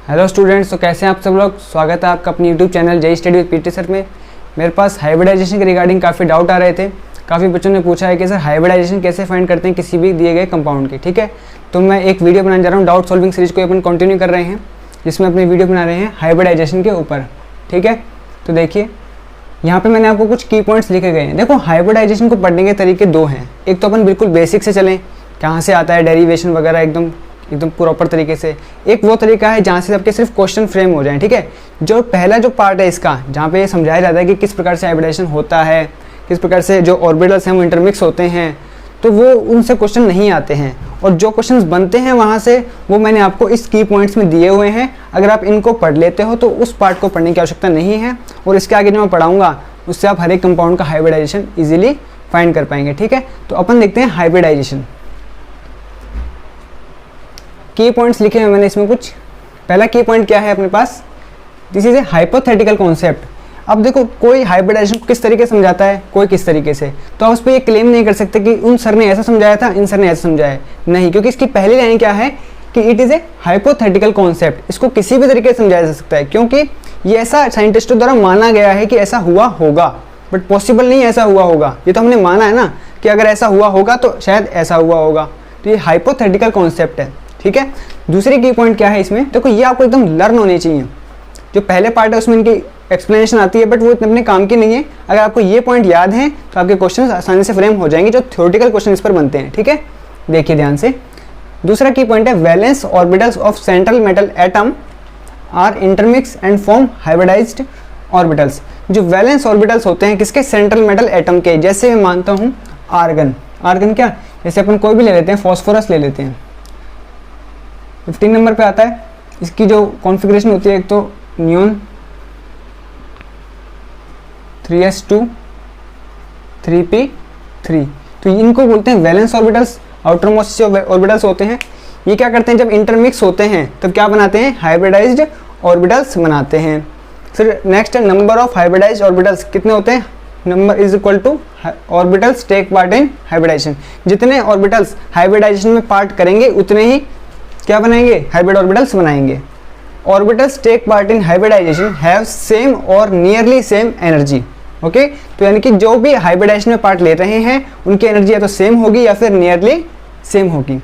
Hello students, तो कैसे हैं आप सब लोग। स्वागत है आपका अपनी यूट्यूब चैनल जय स्टडी विद पीटी सर में। मेरे पास हाइब्रिडाइजेशन के रिगार्डिंग काफ़ी डाउट आ रहे थे। काफ़ी बच्चों ने पूछा है कि सर हाइब्रिडाइजेशन कैसे फाइंड करते हैं किसी भी दिए गए कंपाउंड की। ठीक है, तो मैं एक वीडियो बनाने जा रहा हूँ। डाउट सॉल्विंग सीरीज को अपन कंटिन्यू कर रहे हैं, जिसमें अपनी वीडियो बना रहे हैं हाइब्रिडाइजेशन के ऊपर। ठीक है, तो देखिए यहाँ पे मैंने आपको कुछ की पॉइंट्स लिखे गए हैं। देखो, हाइब्रिडाइजेशन को पढ़ने के तरीके दो हैं। एक तो अपन बिल्कुल बेसिक से चलें, कहाँ से आता है, डेरिवेशन वगैरह एकदम प्रॉपर तरीके से। एक वो तरीका है जहाँ से आपके सिर्फ क्वेश्चन फ्रेम हो जाए। ठीक है, जो पहला जो पार्ट है इसका, जहाँ पे ये समझाया जाता है कि किस प्रकार से हाइब्रिडाइजेशन होता है, किस प्रकार से जो ऑर्बिटल्स हैं वो इंटरमिक्स होते हैं, तो वो उनसे क्वेश्चन नहीं आते हैं। और जो क्वेश्चंस बनते हैं वहाँ से, वो मैंने आपको इस की पॉइंट्स में दिए हुए हैं। अगर आप इनको पढ़ लेते हो तो उस पार्ट को पढ़ने की आवश्यकता नहीं है। और इसके आगे जो मैं पढ़ाऊँगा उससे आप हर एक कंपाउंड का हाइब्रिडाइजेशन ईजिली फाइंड कर पाएंगे। ठीक है, तो अपन देखते हैं हाइब्रिडाइजेशन। की पॉइंट्स लिखे हैं मैंने इसमें कुछ। पहला की पॉइंट क्या है अपने पास, this is a hypothetical concept. अब देखो, कोई हाइब्रिडाइजेशन को किस तरीके से समझाता है, कोई किस तरीके से, तो आप उस पर ये क्लेम नहीं कर सकते कि उन सर ने ऐसा समझाया था, इन सर ने ऐसा समझाया नहीं, क्योंकि इसकी पहली लाइन क्या है कि it is a hypothetical concept. इसको किसी भी तरीके से समझाया जा सकता है, क्योंकि ये ऐसा साइंटिस्टों द्वारा माना गया है कि ऐसा हुआ होगा, बट पॉसिबल नहीं ऐसा हुआ होगा। ये तो हमने माना है ना कि अगर ऐसा हुआ होगा तो शायद ऐसा हुआ होगा। तो ये हाइपोथेटिकल कॉन्सेप्ट है। ठीक है, दूसरी की पॉइंट क्या है इसमें, देखो ये आपको एकदम लर्न होनी चाहिए। जो पहले पार्ट है उसमें इनकी एक्सप्लेनेशन आती है, बट वो इतने अपने काम की नहीं है। अगर आपको ये पॉइंट याद है तो आपके क्वेश्चन आसानी से फ्रेम हो जाएंगे, जो थ्योरेटिकल क्वेश्चन इस पर बनते हैं। ठीक है, देखिए ध्यान से। दूसरा की पॉइंट है valence orbitals of central metal atom are intermix and form hybridized orbitals. जो वैलेंस ऑर्बिटल्स होते हैं किसके, सेंट्रल मेटल एटम के। जैसे मैं मानता हूँ आर्गन। आर्गन क्या, जैसे अपन कोई भी ले लेते हैं, फॉस्फोरस ले लेते हैं, 15 नंबर पे आता है। इसकी जो कॉन्फ़िगरेशन होती है, एक तो नियॉन 3s2 3p3, तो इनको बोलते हैं valence orbitals. Outer most orbitals होते हैं, ये क्या करते हैं, जब इंटरमिक्स होते हैं तब क्या बनाते हैं, हाइब्रिडाइज्ड ऑर्बिटल्स बनाते हैं। फिर नेक्स्ट है नंबर ऑफ हाइब्रिडाइज्ड ऑर्बिटल्स कितने होते हैं, number is equal to orbitals take part in hybridization. जितने ऑर्बिटल्स हाइब्रिडाइजेशन में पार्ट करेंगे उतने ही क्या बनाएंगे, हाइब्रिड ऑर्बिटल्स बनाएंगे। Orbitals take part in hybridization have same और नियरली सेम एनर्जी। ओके, तो यानी कि जो भी हाइब्रिडाइजेशन में पार्ट ले रहे हैं उनकी एनर्जी या तो सेम होगी या फिर नियरली सेम होगी।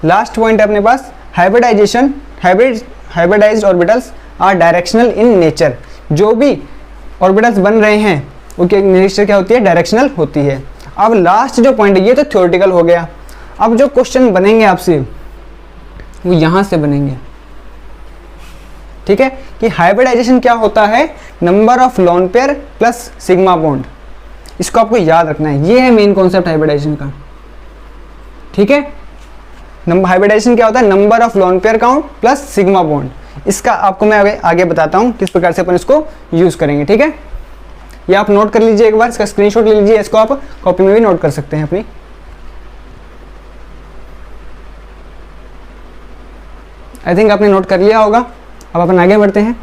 लास्ट पॉइंट है अपने पास, hybridisation hybridised orbitals are directional in nature. जो भी ऑर्बिटल्स बन रहे हैं उनकी नेचर क्या होती है, डायरेक्शनल होती है। अब लास्ट जो पॉइंट है ये तो थ्योरेटिकल हो गया। अब जो क्वेश्चन बनेंगे आपसे वो यहाँ से बनेंगे। ठीक है, कि हाइब्रिडाइजेशन क्या होता है, number of lone pair plus sigma bond. इसको आपको याद रखना है, ये है मेन कॉन्सेप्ट हाइब्रिडाइजेशन का। ठीक है, हाइब्रिडाइजेशन क्या होता है, number of lone pair count plus sigma bond. इसका आपको मैं आगे बताता हूँ किस प्रकार से अपन इसको यूज करेंगे। ठीक है, ये आप नोट कर लीजिए एक बार, इसका स्क्रीनशॉट ले लीजिए, इसको आप कॉपी में भी नोट कर सकते हैं अपनी। आई थिंक आपने नोट कर लिया होगा। अब अपन आगे बढ़ते हैं।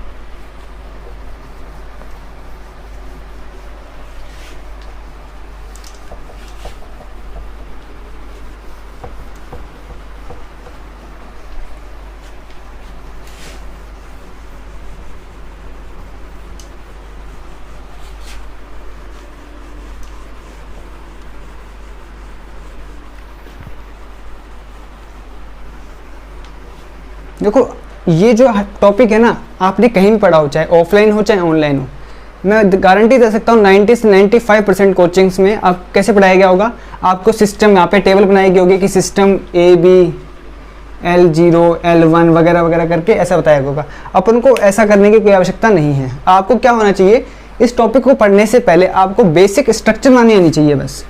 देखो, ये जो टॉपिक है ना, आपने कहीं भी पढ़ा हो, चाहे ऑफलाइन हो चाहे ऑनलाइन हो, मैं गारंटी दे सकता हूँ 90 से 95% कोचिंग्स में आप कैसे पढ़ाया गया होगा। आपको सिस्टम यहाँ पे टेबल बनाई गई होगी कि सिस्टम AB L0 L1 वगैरह वगैरह करके ऐसा बताया होगा। अपन को ऐसा करने की कोई आवश्यकता नहीं है। आपको क्या होना चाहिए, इस टॉपिक को पढ़ने से पहले आपको बेसिक स्ट्रक्चर बनानी आनी चाहिए। बस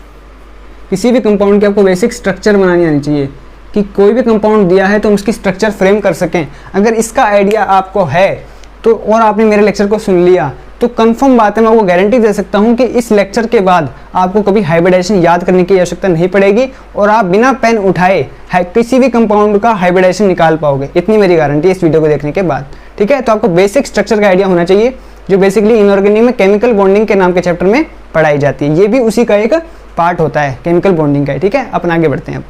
किसी भी कंपाउंड की आपको बेसिक स्ट्रक्चर बनानी आनी चाहिए कि कोई भी कंपाउंड दिया है तो हम उसकी स्ट्रक्चर फ्रेम कर सकें। अगर इसका आइडिया आपको है तो, और आपने मेरे लेक्चर को सुन लिया, तो कंफर्म बात है, मैं आपको गारंटी दे सकता हूं कि इस लेक्चर के बाद आपको कभी हाइब्रिडाइजेशन याद करने की आवश्यकता नहीं पड़ेगी और आप बिना पेन उठाए किसी भी कंपाउंड का हाइब्रिडाइजेशन निकाल पाओगे। इतनी मेरी गारंटी है इस वीडियो को देखने के बाद। ठीक है, तो आपको बेसिक स्ट्रक्चर का आइडिया होना चाहिए, जो बेसिकली इनऑर्गेनिक में केमिकल बॉन्डिंग के नाम के चैप्टर में पढ़ाई जाती है। ये भी उसी का एक पार्ट होता है, केमिकल बॉन्डिंग का। ठीक है, अपन आगे बढ़ते हैं। अब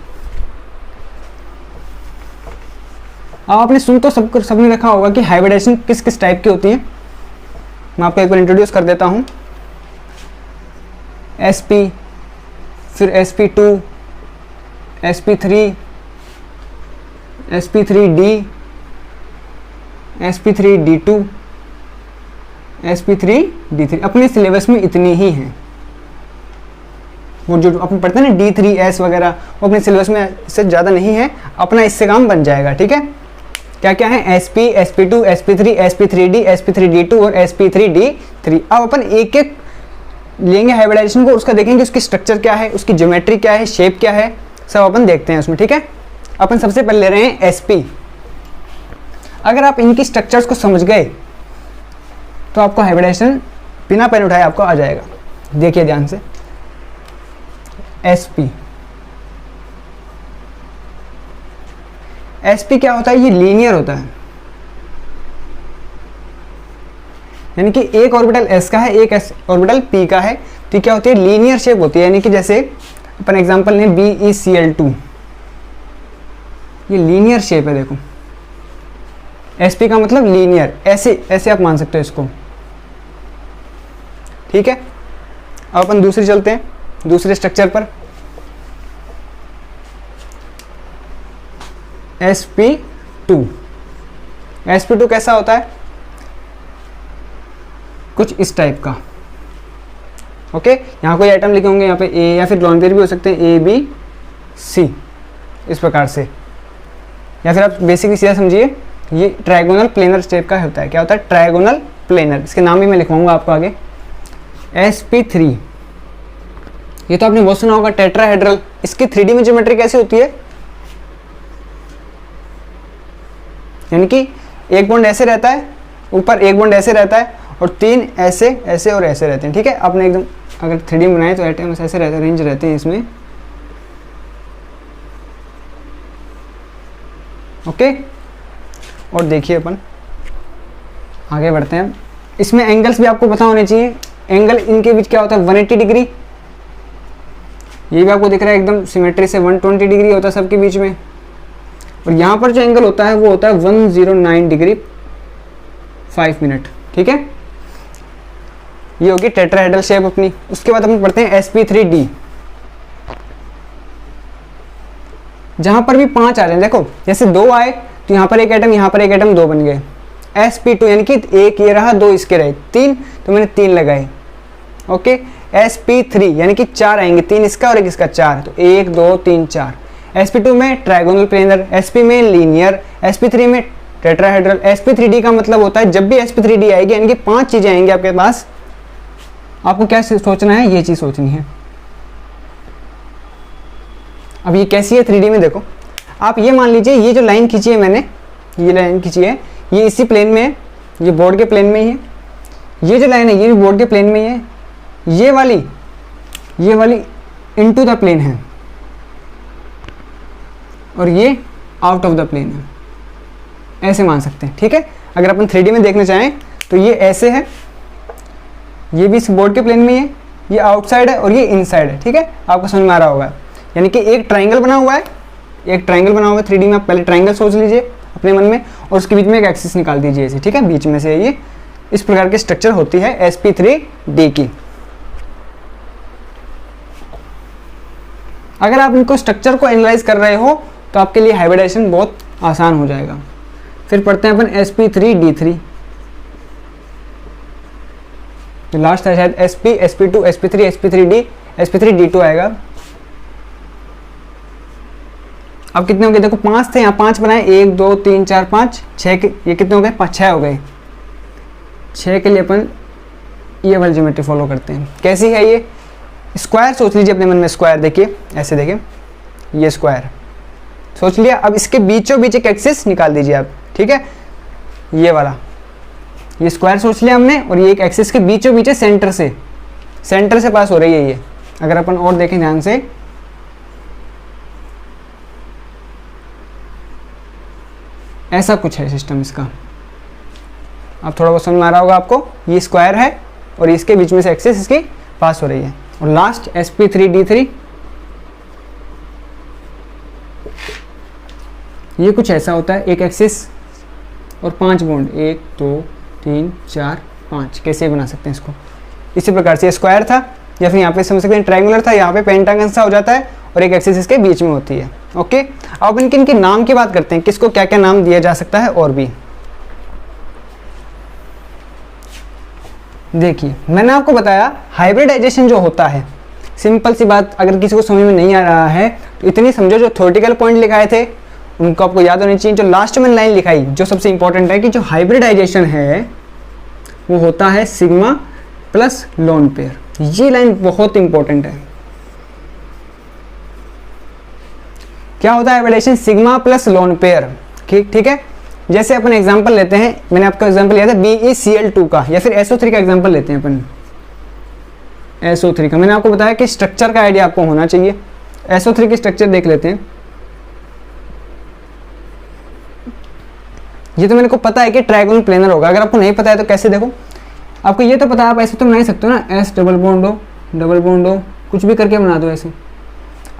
अब आपने सुन तो सबने रखा होगा कि हाइब्रिडाइजेशन किस किस टाइप की होती है। मैं आपको एक बार इंट्रोड्यूस कर देता हूँ। sp, फिर sp2, sp3, sp3d, sp3d2, sp3d3। अपने सिलेबस में इतनी ही हैं। वो जो अपन पढ़ते हैं ना D3S वगैरह, वो अपने सिलेबस में इससे ज़्यादा नहीं है, अपना इससे काम बन जाएगा। ठीक है, क्या क्या है? SP, SP2, SP3, SP3D, SP3D2 और SP3D3। अब अपन एक एक लेंगे हाइब्रिडाइजेशन को, उसका देखेंगे उसकी स्ट्रक्चर क्या है, उसकी ज्योमेट्री क्या है, शेप क्या है, सब अपन देखते हैं उसमें। ठीक है, अपन सबसे पहले ले रहे हैं SP। अगर आप इनकी स्ट्रक्चर्स को समझ गए तो आपको हाइब्रिडाइजेशन बिना पेन उठाए आपको आ जाएगा। देखिए ध्यान से, SP। SP क्या होता है? ये लीनियर होता है, यानी कि एक ऑर्बिटल S का है, एक ऑर्बिटल P का है, तो क्या होती है? लीनियर शेप होती है। यानी कि जैसे अपन एग्जांपल लें BeCl2, ये लीनियर शेप है। देखो SP का मतलब लीनियर, ऐसे ऐसे आप मान सकते हो इसको। ठीक है, अब अपन दूसरी चलते हैं, दूसरे स्ट्रक्चर पर। sp2, sp2 कैसा होता है? कुछ इस टाइप का। ओके, यहाँ कोई आइटम लिखे होंगे, यहाँ पे A या फिर लॉन पेयर भी हो सकते हैं, ABC, इस प्रकार से। या फिर आप बेसिकली सीधा समझिए, ये ट्राइगोनल प्लेनर शेप का होता है। क्या होता है? Trigonal planar. इसके नाम भी मैं लिखवाऊंगा आपको आगे। sp3, ये तो आपने बहुत सुना होगा, टेट्राहेड्रल। इसकी 3D में ज्योमेट्री कैसे होती है? यानी कि एक बॉन्ड ऐसे रहता है, ऊपर एक बॉन्ड ऐसे रहता है, और 3 ऐसे ऐसे और ऐसे रहते हैं। ठीक है, आपने एकदम अगर 3D में बनाए तो एटम्स ऐसे रहते हैं, रेंज रहते हैं इसमें। ओके, और देखिए अपन आगे बढ़ते हैं। इसमें एंगल्स भी आपको पता होने चाहिए। एंगल इनके बीच क्या होता है? 180 डिग्री। ये भी आपको दिख रहा है एकदम सिमेट्री से 120 डिग्री होता है सबके बीच में। और यहाँ पर जो एंगल होता है वो होता है 109 डिग्री 5 मिनट। ठीक है, ये होगी टेट्राहेड्रल शेप अपनी। उसके बाद अपन पढ़ते हैं sp3d, जहां पर भी 5 आ रहे हैं। देखो जैसे 2 आए तो यहाँ पर एक एटम, यहाँ पर एक एटम, 2 बन गए। sp2 यानी कि एक ये रहा, 2 इसके रहे, 3, तो मैंने 3 लगाए। ओके, sp3 यानी कि 4 आएंगे, 3 इसका और एक इसका, 4, तो 1 2 3 4। sp2 में ट्राइगोनल प्लेनर, sp में लीनियर, sp3 में टेट्राहेड्रल। sp3d का मतलब होता है जब भी sp3d आएगी यानी कि 5 चीजें आएंगी आपके पास, आपको क्या सोचना है? ये चीज सोचनी है। अब ये कैसी है 3D में? देखो आप ये मान लीजिए, ये जो लाइन खींची है मैंने, ये लाइन खींची है, ये इसी प्लेन में है, ये बोर्ड के प्लेन में ही है। ये जो लाइन है ये भी बोर्ड के प्लेन में ही है। ये वाली इनटू द प्लेन है, और ये आउट ऑफ द प्लेन है, ऐसे मान सकते हैं। ठीक है, अगर अपन 3D में देखना चाहें तो ये ऐसे है, ये भी इस बोर्ड के प्लेन में ही है, ये आउटसाइड है और ये इनसाइड है। ठीक है, आपको समझ में आ रहा होगा। यानी कि एक ट्राइंगल बना हुआ है, एक ट्राइंगल बना हुआ है 3D में। आप पहले ट्राइंगल सोच लीजिए अपने मन में, और उसके बीच में एक एक्सिस निकाल दीजिए ऐसे। ठीक है, बीच में से ये इस प्रकार की स्ट्रक्चर होती है sp3d की। अगर आप इनको स्ट्रक्चर को एनालाइज कर रहे हो तो आपके लिए हाइब्रिडाइजेशन बहुत आसान हो जाएगा। फिर पढ़ते हैं अपन sp3d3, तो लास्ट है शायद sp, sp2, sp3, sp3d, sp3d2 आएगा। अब कितने हो गए? देखो 5 थे, यहाँ 5 बनाए, 1 2 3 4 5 6 के, ये कितने हो गए? 6 हो गए। 6 के लिए अपन ये वाली ज्योमेट्री फॉलो करते हैं। कैसी है ये? स्क्वायर सोच लीजिए अपने मन में। स्क्वायर देखिए, ऐसे देखिए, ये स्क्वायर सोच लिया। अब इसके बीचों बीच एक एक्सिस निकाल दीजिए आप। ठीक है, ये वाला, ये स्क्वायर सोच लिया हमने, और ये एक एक्सिस के बीचों बीच सेंटर से पास हो रही है ये। अगर अपन और देखें ध्यान से, ऐसा कुछ है सिस्टम इसका। अब थोड़ा बहुत समझ में आ रहा होगा आपको। ये स्क्वायर है और इसके बीच में से एक्सिस इसकी पास हो रही है। और लास्ट sp3d3, ये कुछ ऐसा होता है, एक एक्सिस और 5 बॉन्ड, 1 2 3 4 5, कैसे बना सकते हैं इसको। इसी प्रकार से स्क्वायर था, या फिर यहाँ पे समझ सकते हैं ट्रायंगुलर था, यहाँ पे पेंटागन सा हो जाता है और एक एक्सिस इसके बीच में होती है। ओके, अब इनके नाम की बात करते हैं, किसको क्या क्या नाम दिया जा सकता है। और भी देखिए, मैंने आपको बताया हाइब्रिडाइजेशन जो होता है, सिंपल सी बात, अगर किसी को समझ में नहीं आ रहा है तो इतनी समझो, जो थ्योरेटिकल पॉइंट लिखाए थे उनको आपको याद होनी चाहिए। जो लास्ट में लाइन लिखाई जो सबसे इंपॉर्टेंट है कि जो हाइब्रिडाइजेशन है वो होता है सिग्मा प्लस लोन पेयर, ये लाइन बहुत इंपॉर्टेंट है। क्या होता है hybridization? Sigma plus lone pair. ठीक है, जैसे अपन एग्जांपल लेते हैं, मैंने आपका एग्जांपल लिया था BeCl2 का, या फिर SO3 का एग्जांपल लेते हैं अपन, SO3 का। मैंने आपको बताया कि स्ट्रक्चर का आइडिया आपको होना चाहिए। SO3 की स्ट्रक्चर देख लेते हैं। ये तो मेरे को पता है कि ट्रायंगुलर प्लेनर होगा, अगर आपको नहीं पता है तो कैसे देखो, आपको ये तो पता है, आप ऐसे तो बना ही सकते हो ना, S डबल बॉन्ड हो, कुछ भी करके बना दो ऐसे।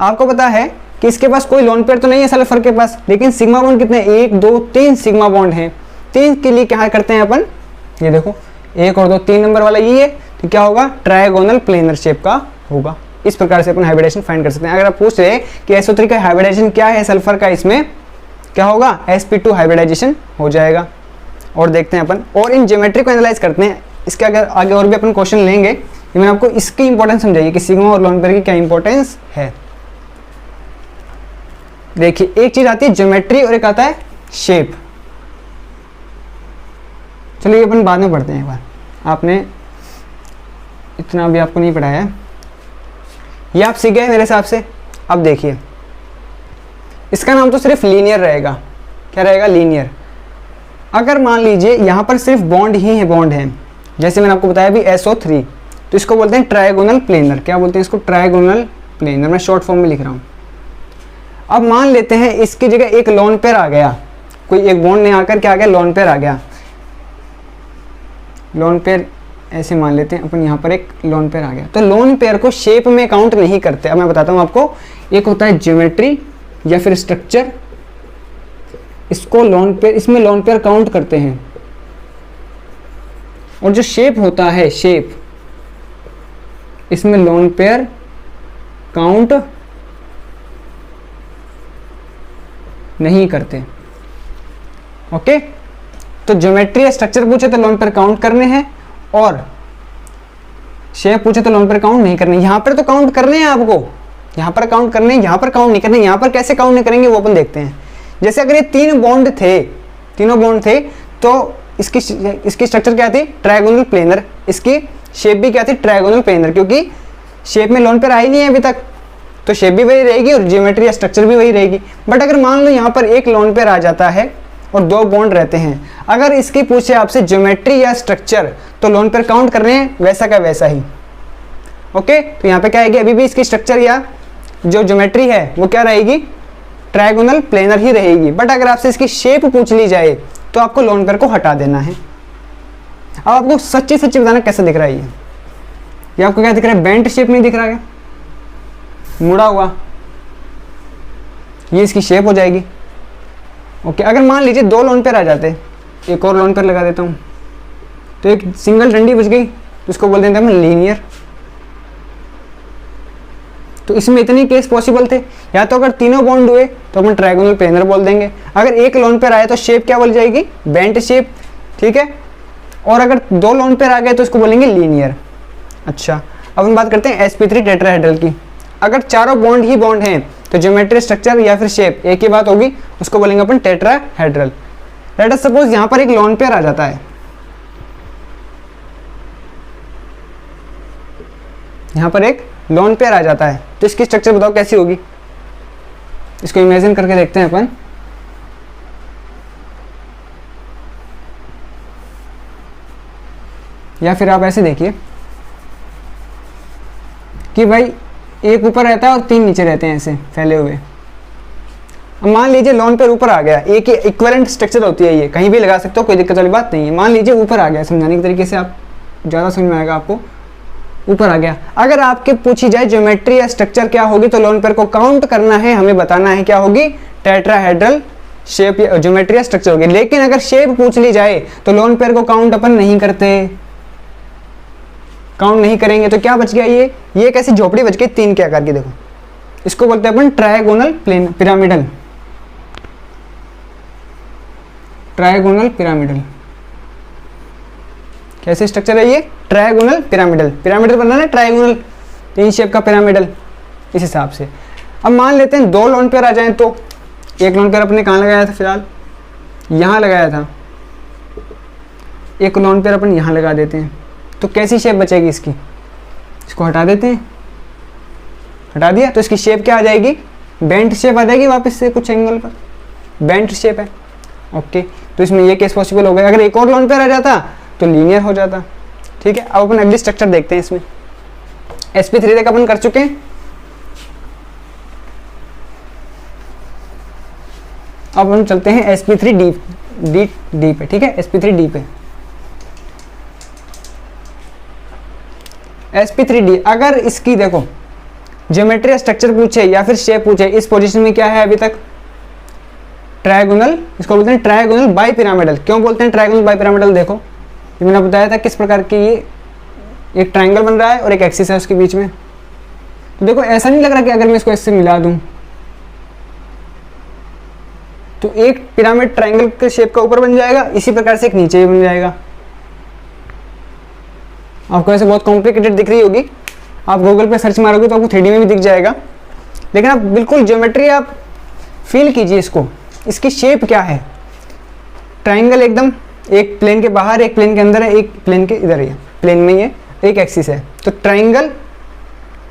आपको पता है कि इसके पास कोई लोन पेयर तो नहीं है सल्फर के पास, लेकिन सिग्मा बॉन्ड कितने, 1 2 3 सिग्मा बॉन्ड हैं। 3 के लिए क्या करते हैं अपन, ये देखो 1 और 2, 3 नंबर वाला ये है, तो क्या होगा, ट्रायगोनल प्लेनर शेप का होगा। इस प्रकार से अपन हाइब्रिडाइजेशन फाइंड कर सकते हैं। अगर आप पूछ रहे कि SO3 का हाइब्रिडाइजेशन क्या है सल्फर का, इसमें क्या होगा, sp2 हाइब्रिडाइजेशन हो जाएगा। और देखते हैं अपन, और इन ज्योमेट्री को एनालाइज करते हैं। इसके अगर आगे और भी अपन क्वेश्चन लेंगे, ये मैंने आपको इसकी इंपॉर्टेंस समझाइए कि सिग्मा और लोन पेयर की क्या इंपॉर्टेंस है। देखिए, एक चीज आती है ज्योमेट्री और एक आता है शेप। चलो ये अपन बाद में पढ़ते हैं एक बार, आपने इतना भी आपको नहीं पढ़ाया है, ये आप सीख गए मेरे हिसाब से। अब देखिए, इसका नाम तो सिर्फ लीनियर रहेगा। क्या रहेगा, लीनियर। अगर मान लीजिए यहाँ पर सिर्फ बॉन्ड ही है, बॉन्ड है, जैसे मैंने आपको बताया अभी SO3, तो इसको बोलते हैं ट्रायगोनल प्लेनर। क्या बोलते हैं इसको, ट्रायगोनल प्लेनर। मैं शॉर्ट फॉर्म में लिख रहा हूँ। अब मान लेते हैं इसकी जगह एक लोन पेयर आ गया, कोई एक बॉन्ड नहीं आकर क्या आ गया, लोन पेयर आ गया। लोन पेयर ऐसे मान लेते हैं अपन, यहाँ पर एक लोन पेयर आ गया, तो लोन पेयर को शेप में काउंट नहीं करते। अब मैं बताता हूँ आपको, एक होता है ज्योमेट्री या फिर स्ट्रक्चर, इसको लोन पेयर, इसमें लोन पेयर काउंट करते हैं। और जो शेप होता है, शेप, इसमें लोन पेयर काउंट नहीं करते। ओके, तो ज्योमेट्री या स्ट्रक्चर पूछे तो लोन पेयर काउंट करने हैं, और शेप पूछे तो लोन पेयर काउंट नहीं करने। यहां पर तो काउंट करने हैं आपको, यहाँ पर काउंट करने, यहाँ पर काउंट नहीं करने। यहाँ पर कैसे काउंट नहीं करेंगे वो अपन देखते हैं। जैसे अगर ये 3 बॉन्ड थे, तीनों बॉन्ड थे, तो इसकी स्ट्रक्चर क्या थी, ट्रायगोनल प्लेनर। इसकी शेप भी क्या थी, ट्रायगोनल प्लेनर, क्योंकि शेप में लोन पेयर आई नहीं है अभी तक, तो शेप भी वही रहेगी और ज्योमेट्री या स्ट्रक्चर भी वही रहेगी। बट अगर मान लो यहाँ पर एक लोन पेयर आ जाता है और 2 बॉन्ड रहते हैं, अगर इसकी पूछे आपसे ज्योमेट्री या स्ट्रक्चर, तो लोन पेयर काउंट कर रहे हैं वैसा का वैसा ही। ओके, तो यहाँ पे क्या आएगी, अभी भी इसकी स्ट्रक्चर या जो ज्योमेट्री है वो क्या रहेगी, ट्रायगोनल प्लेनर ही रहेगी। बट अगर आपसे इसकी शेप पूछ ली जाए तो आपको लोन पेयर को हटा देना है। अब आपको सच्ची सच्ची बताना कैसा दिख रहा है ये आपको क्या दिख रहा है, बेंट शेप नहीं दिख रहा है, मुड़ा हुआ, ये इसकी शेप हो जाएगी। ओके, अगर मान लीजिए 2 लोन पेयर आ जाते, एक और लोन पेयर लगा देता हूँ, तो एक सिंगल डंडी बच गई, तो उसको बोल देते हैं लीनियर। तो इसमें इतने केस पॉसिबल थे, या तो अगर तीनों बॉन्ड हुए तो अपन ट्रायगोनल प्लेनर बोल देंगे, अगर एक लोन पेयर आया तो शेप क्या बोल जाएगी, बेंट शेप। ठीक है, और अगर 2 लोन पेयर आ गए तो उसको बोलेंगे लीनियर। अच्छा, अब हम बात करते हैं sp3 टेट्राहेड्रल की। अगर चारों बॉन्ड ही बॉन्ड हैं तो ज्योमेट्री, स्ट्रक्चर या फिर शेप एक ही बात होगी, उसको बोलेंगे अपन टेट्राहेड्रल। लेट अस सपोज यहाँ पर एक लोन पेयर आ जाता है, यहाँ पर एक लोन पेयर आ जाता है, तो इसकी स्ट्रक्चर बताओ कैसी होगी। इसको इमेजिन करके देखते हैं अपन। या फिर आप ऐसे देखिए कि भाई एक ऊपर रहता है और 3 नीचे रहते हैं ऐसे फैले हुए। अब मान लीजिए लोन पेयर ऊपर आ गया, एक ही इक्विवेलेंट स्ट्रक्चर होती है, ये कहीं भी लगा सकते हो, कोई दिक्कत वाली बात नहीं है। मान लीजिए ऊपर आ गया, समझाने के तरीके से आप ज़्यादा समझ में आएगा आपको। ऊपर आ गया, अगर आपके पूछी जाए ज्योमेट्री या स्ट्रक्चर क्या होगी, तो लोन पेयर को काउंट करना है, हमें बताना है क्या होगी, टेट्राहेड्रल शेप या ज्योमेट्री या स्ट्रक्चर हो गया। लेकिन अगर शेप पूछ ली जाए तो लोन पेयर को काउंट अपन नहीं करते, काउंट नहीं करेंगे। तो क्या बच गया, ये एक ऐसी झोपड़ी बच गई 3 के आकार की। देखो इसको बोलते हैं अपन trigonal plane pyramidal, trigonal pyramidal. कैसे स्ट्रक्चर है ये, ट्रायगोनल पिरामिडल। पिरामिडल बनना है ट्रायगोनल, 3 शेप का पिरामिडल, इस हिसाब से। अब मान लेते हैं 2 लोन पेयर आ जाएं, तो एक लोन पेयर अपने कहाँ लगाया था, फिलहाल यहाँ लगाया था, एक लोन पेयर अपन यहाँ लगा देते हैं। तो कैसी शेप बचेगी इसकी, इसको हटा देते हैं, हटा दिया तो इसकी शेप क्या आ जाएगी, बेंट शेप आ जाएगी वापस से कुछ एंगल पर, बेंट शेप है। ओके, तो इसमें ये केस पॉसिबल हो गया। अगर एक और लोन पेयर आ जाता तो लीनियर हो जाता। ठीक है, अब अपन अगली स्ट्रक्चर देखते हैं। इसमें sp3 तक अपन कर चुके हैं। अब हम चलते हैं sp3d पे। ठीक है, sp3d पे, sp3d अगर इसकी देखो ज्योमेट्री स्ट्रक्चर पूछे या फिर शेप पूछे, इस पोजीशन में क्या है अभी तक, ट्रायगोनल, इसको बोलते हैं ट्रायगोनल बाई पिरामिडल। क्यों बोलते हैं ट्रायगोनल बाई पिरामिडल, देखो ये मैंने बताया था किस प्रकार की, ये एक ट्रायंगल बन रहा है और एक एक्सिस है उसके बीच में। तो देखो ऐसा नहीं लग रहा कि अगर मैं इसको इससे मिला दूं तो एक पिरामिड ट्रायंगल के शेप का ऊपर बन जाएगा, इसी प्रकार से एक नीचे भी बन जाएगा। आपको ऐसे बहुत कॉम्प्लिकेटेड दिख रही होगी, आप गूगल पे सर्च मारोगे तो आपको 3D में भी दिख जाएगा। लेकिन आप बिल्कुल ज्योमेट्री आप फील कीजिए इसको, इसकी शेप क्या है, ट्रायंगल एकदम एक प्लेन के बाहर एक प्लेन के अंदर है, एक प्लेन के इधर है, प्लेन में ये एक एक्सिस है। तो ट्रायंगल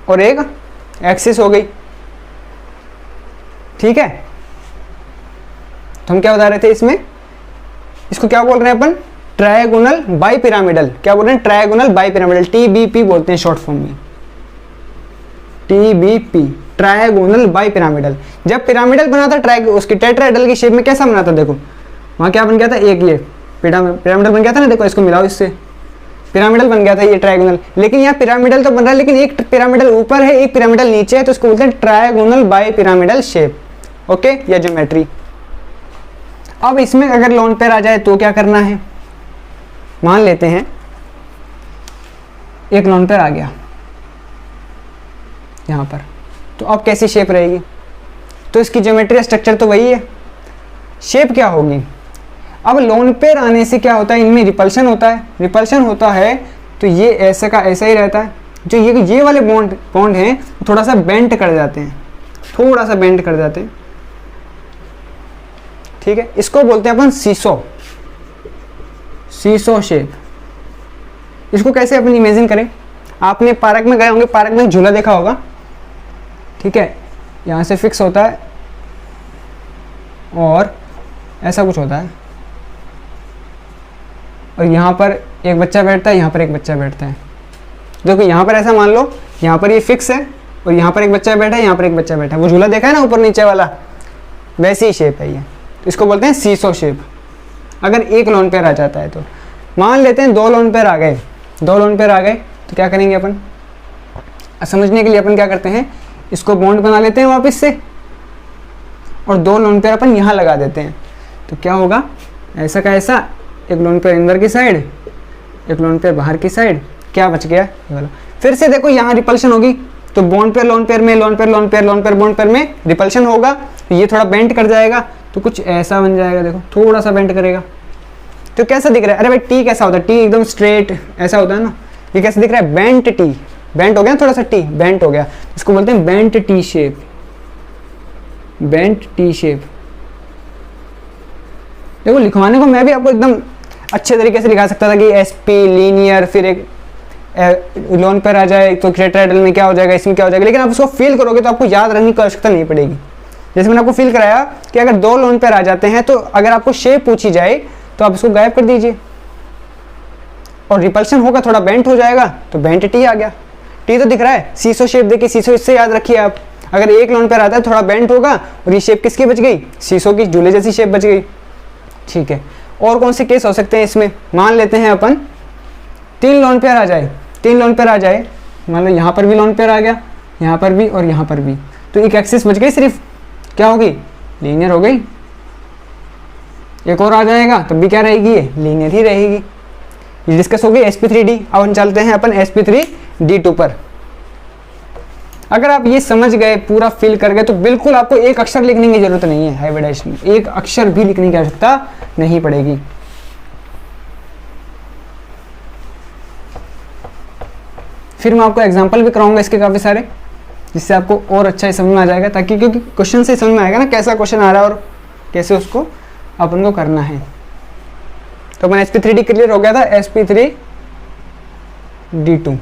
और एक एक्सिस हो गई। ठीक है, तो हम क्या बता रहे थे इसमें, इसको क्या बोल रहे हैं अपन, ट्रायगोनल बाई पिरामिडल। क्या बोल रहे हैं, ट्रायगोनल बाई पिरामिडल, TBP बोलते हैं शॉर्ट फॉर्म में, TBP, ट्रायगोनल बाई पिरामिडल। जब पिरामिडल बना था उसकी टेट्राहेड्रल की शेप में कैसा बना था, देखो वहाँ क्या बन गया था, एक ये पिरामिडल बन गया था ना, देखो इसको मिलाओ इससे, पिरामिडल बन गया था ये ट्रायगोनल। लेकिन यहाँ पिरामिडल तो बन रहा है, लेकिन एक पिरामिडल ऊपर है एक पिरामिडल नीचे है, तो इसको बोलते हैं trigonal bi pyramidal shape. Okay, या ज्योमेट्री। अब इसमें अगर लोन पेयर आ जाए तो क्या करना है, मान लेते हैं एक लोन पेयर आ गया यहाँ पर, तो अब कैसी शेप रहेगी, तो इसकी ज्योमेट्री स्ट्रक्चर तो वही है, शेप क्या होगी। अब लोन पेयर आने से क्या होता है, इनमें रिपल्शन होता है, रिपल्शन होता है तो ये ऐसे का ऐसा ही रहता है। जो ये वाले बॉन्ड हैं थोड़ा सा बेंट कर जाते हैं, थोड़ा सा बेंट कर जाते हैं। ठीक है, इसको बोलते हैं अपन सीसो, सीसो शेप। इसको कैसे अपन इमेजिन करें, आपने पार्क में गए होंगे, पार्क में झूला देखा होगा। ठीक है, यहाँ से फिक्स होता है और ऐसा कुछ होता है, और यहाँ पर एक बच्चा बैठता है, यहाँ पर एक बच्चा बैठता है। देखो यहाँ पर ऐसा मान लो, यहाँ पर ये फिक्स है और यहाँ पर एक बच्चा बैठा है, यहाँ पर एक बच्चा बैठा है। वो झूला देखा है ना ऊपर नीचे वाला, वैसी ही शेप है ये, तो इसको बोलते हैं सीसो शेप। अगर एक लोन पेयर आ जाता है तो मान लेते हैं 2 लोन पेयर आ गए, 2 लोन पेयर आ गए तो क्या करेंगे अपन, समझने के लिए अपन क्या करते हैं, इसको बॉन्ड बना लेते हैं वापस से और 2 लोन पेयर अपन यहाँ लगा देते हैं। तो क्या होगा, ऐसा का ऐसा, एक लोन पेयर अंदर की साइड, एक लोन पेयर बाहर की साइड, क्या बच गया ये वाला। फिर से देखो यहाँ रिपल्शन होगी, तो बॉन्ड पेयर लोन पेयर में, lone pair lone pair, lone pair bond pair में रिपल्शन होगा, तो ये थोड़ा बेंट कर जाएगा, तो कुछ ऐसा बन जाएगा। देखो थोड़ा सा बेंट करेगा तो कैसा दिख रहा है, अरे भाई टी कैसा होता है, टी एकदम स्ट्रेट ऐसा होता है ना, ये कैसे दिख रहा है, बेंट टी, बेंट हो गया थोड़ा सा, टी बेंट हो गया, इसको बोलते हैं bent T shape, bent T shape. देखो लिखवाने को मैं भी आपको एकदम अच्छे तरीके से लिखा सकता था कि एसपी लीनियर, फिर एक लोन पर आ जाए तो टेट्राहेड्रल में क्या हो जाएगा, इसमें क्या हो जाएगा, लेकिन आप उसको फील करोगे तो आपको याद रखने की आवश्यकता नहीं पड़ेगी। जैसे मैंने आपको फील कराया कि अगर 2 लोन पेयर आ जाते हैं तो अगर आपको शेप पूछी जाए तो आप इसको गायब कर दीजिए, और रिपल्शन होगा, थोड़ा बेंट हो जाएगा, तो बेंट टी आ गया। टी तो दिख रहा है, सीसो शेप देखिए, सीसो इससे याद रखिए आप, अगर एक लोन पेयर आता है थोड़ा बेंट होगा और ये शेप किसकी बच गई, सीसो की, झूले जैसी शेप बच गई। ठीक है, और कौन से केस हो सकते हैं इसमें, मान लेते हैं अपन 3 लोन पेयर आ जाए, 3 लोन पेयर आ जाए, मान लो यहाँ पर भी लोन पेयर आ गया, यहाँ पर भी और यहाँ पर भी, तो एक एक्सिस बच गई सिर्फ, क्या होगी, लीनियर हो गई। एक और आ जाएगा तब भी क्या रहेगी, ये लीनियर ही रहेगी। ये डिस्कस हो गई sp3d। अब हम चलते हैं अपन sp3d2 पर। अगर आप ये समझ गए, पूरा फिल कर गए, तो बिल्कुल आपको एक अक्षर लिखने की जरूरत नहीं है हाइब्रिडाइजेशन, एक अक्षर भी लिखने की आवश्यकता नहीं पड़ेगी। फिर मैं आपको एग्जांपल भी कराऊंगा इसके काफ़ी सारे, जिससे आपको और अच्छा ही समझ में आ जाएगा, ताकि क्योंकि क्वेश्चन से समझ में आएगा ना कैसा क्वेश्चन आ रहा है और कैसे उसको अपन को करना है। तो अपना sp3d क्लियर हो गया था। sp3d2,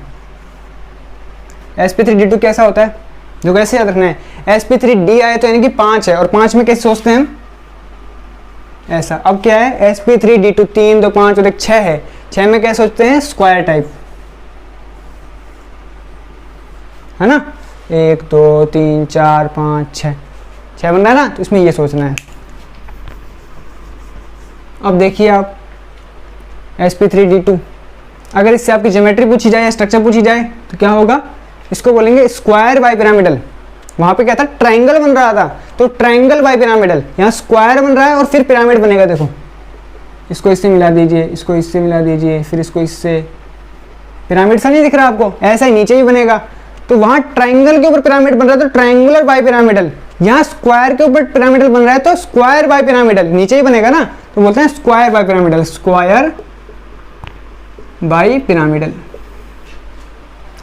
sp3d2 कैसा होता है, जो कैसे याद रखना है, sp3d आए तो यानी कि 5 है, और 5 में कैसे सोचते हैं हम, ऐसा। अब क्या है sp3d2 3 2 5 और एक 6 है, 6 में क्या सोचते हैं, स्क्वायर टाइप, है ना, 1 2 3 4 5 6 6 बन रहा है ना, तो इसमें ये सोचना है। अब देखिए आप sp3d2, अगर इससे आपकी ज्योमेट्री पूछी जाए या स्ट्रक्चर पूछी जाए तो क्या होगा, इसको बोलेंगे स्क्वायर बाय पिरामिडल। वहां पे क्या था, ट्रायंगल बन रहा था, तो ट्रायंगल बाय पिरामिडल, यहाँ स्क्वायर बन रहा है और फिर पिरामिड बनेगा। देखो इसको इससे मिला दीजिए, इसको इससे मिला दीजिए, फिर इसको इससे, पिरामिड सा नहीं दिख रहा आपको, ऐसा ही नीचे भी बनेगा। तो वहां ट्रायंगल के ऊपर पिरामिड बन रहा है तो ट्रायंगुलर बाय पिरामिडल, यहाँ स्क्वायर के ऊपर पिरामिडल बन रहा है तो स्क्वायर बाय पिरामिडल, नीचे ही बनेगा ना, तो बोलते हैं square by pyramidal, square by pyramidal.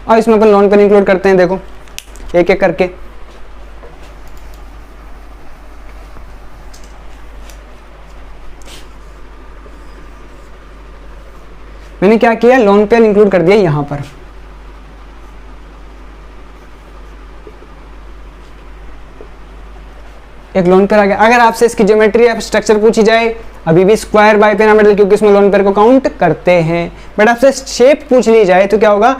और इसमें अपन लोन पेयर इंक्लूड करते हैं, देखो एक एक करके। मैंने क्या किया, लोन पेयर इंक्लूड कर दिया यहां पर। एक लोन पेयर आ गया। अगर आपसे इसकी ज्योमेट्री या स्ट्रक्चर पूछी जाए, अभी भी स्क्वायर बाय पिरामिडल, क्योंकि इसमें लोन पेयर को काउंट करते हैं। बट आपसे शेप पूछ ली जाए तो क्या होगा,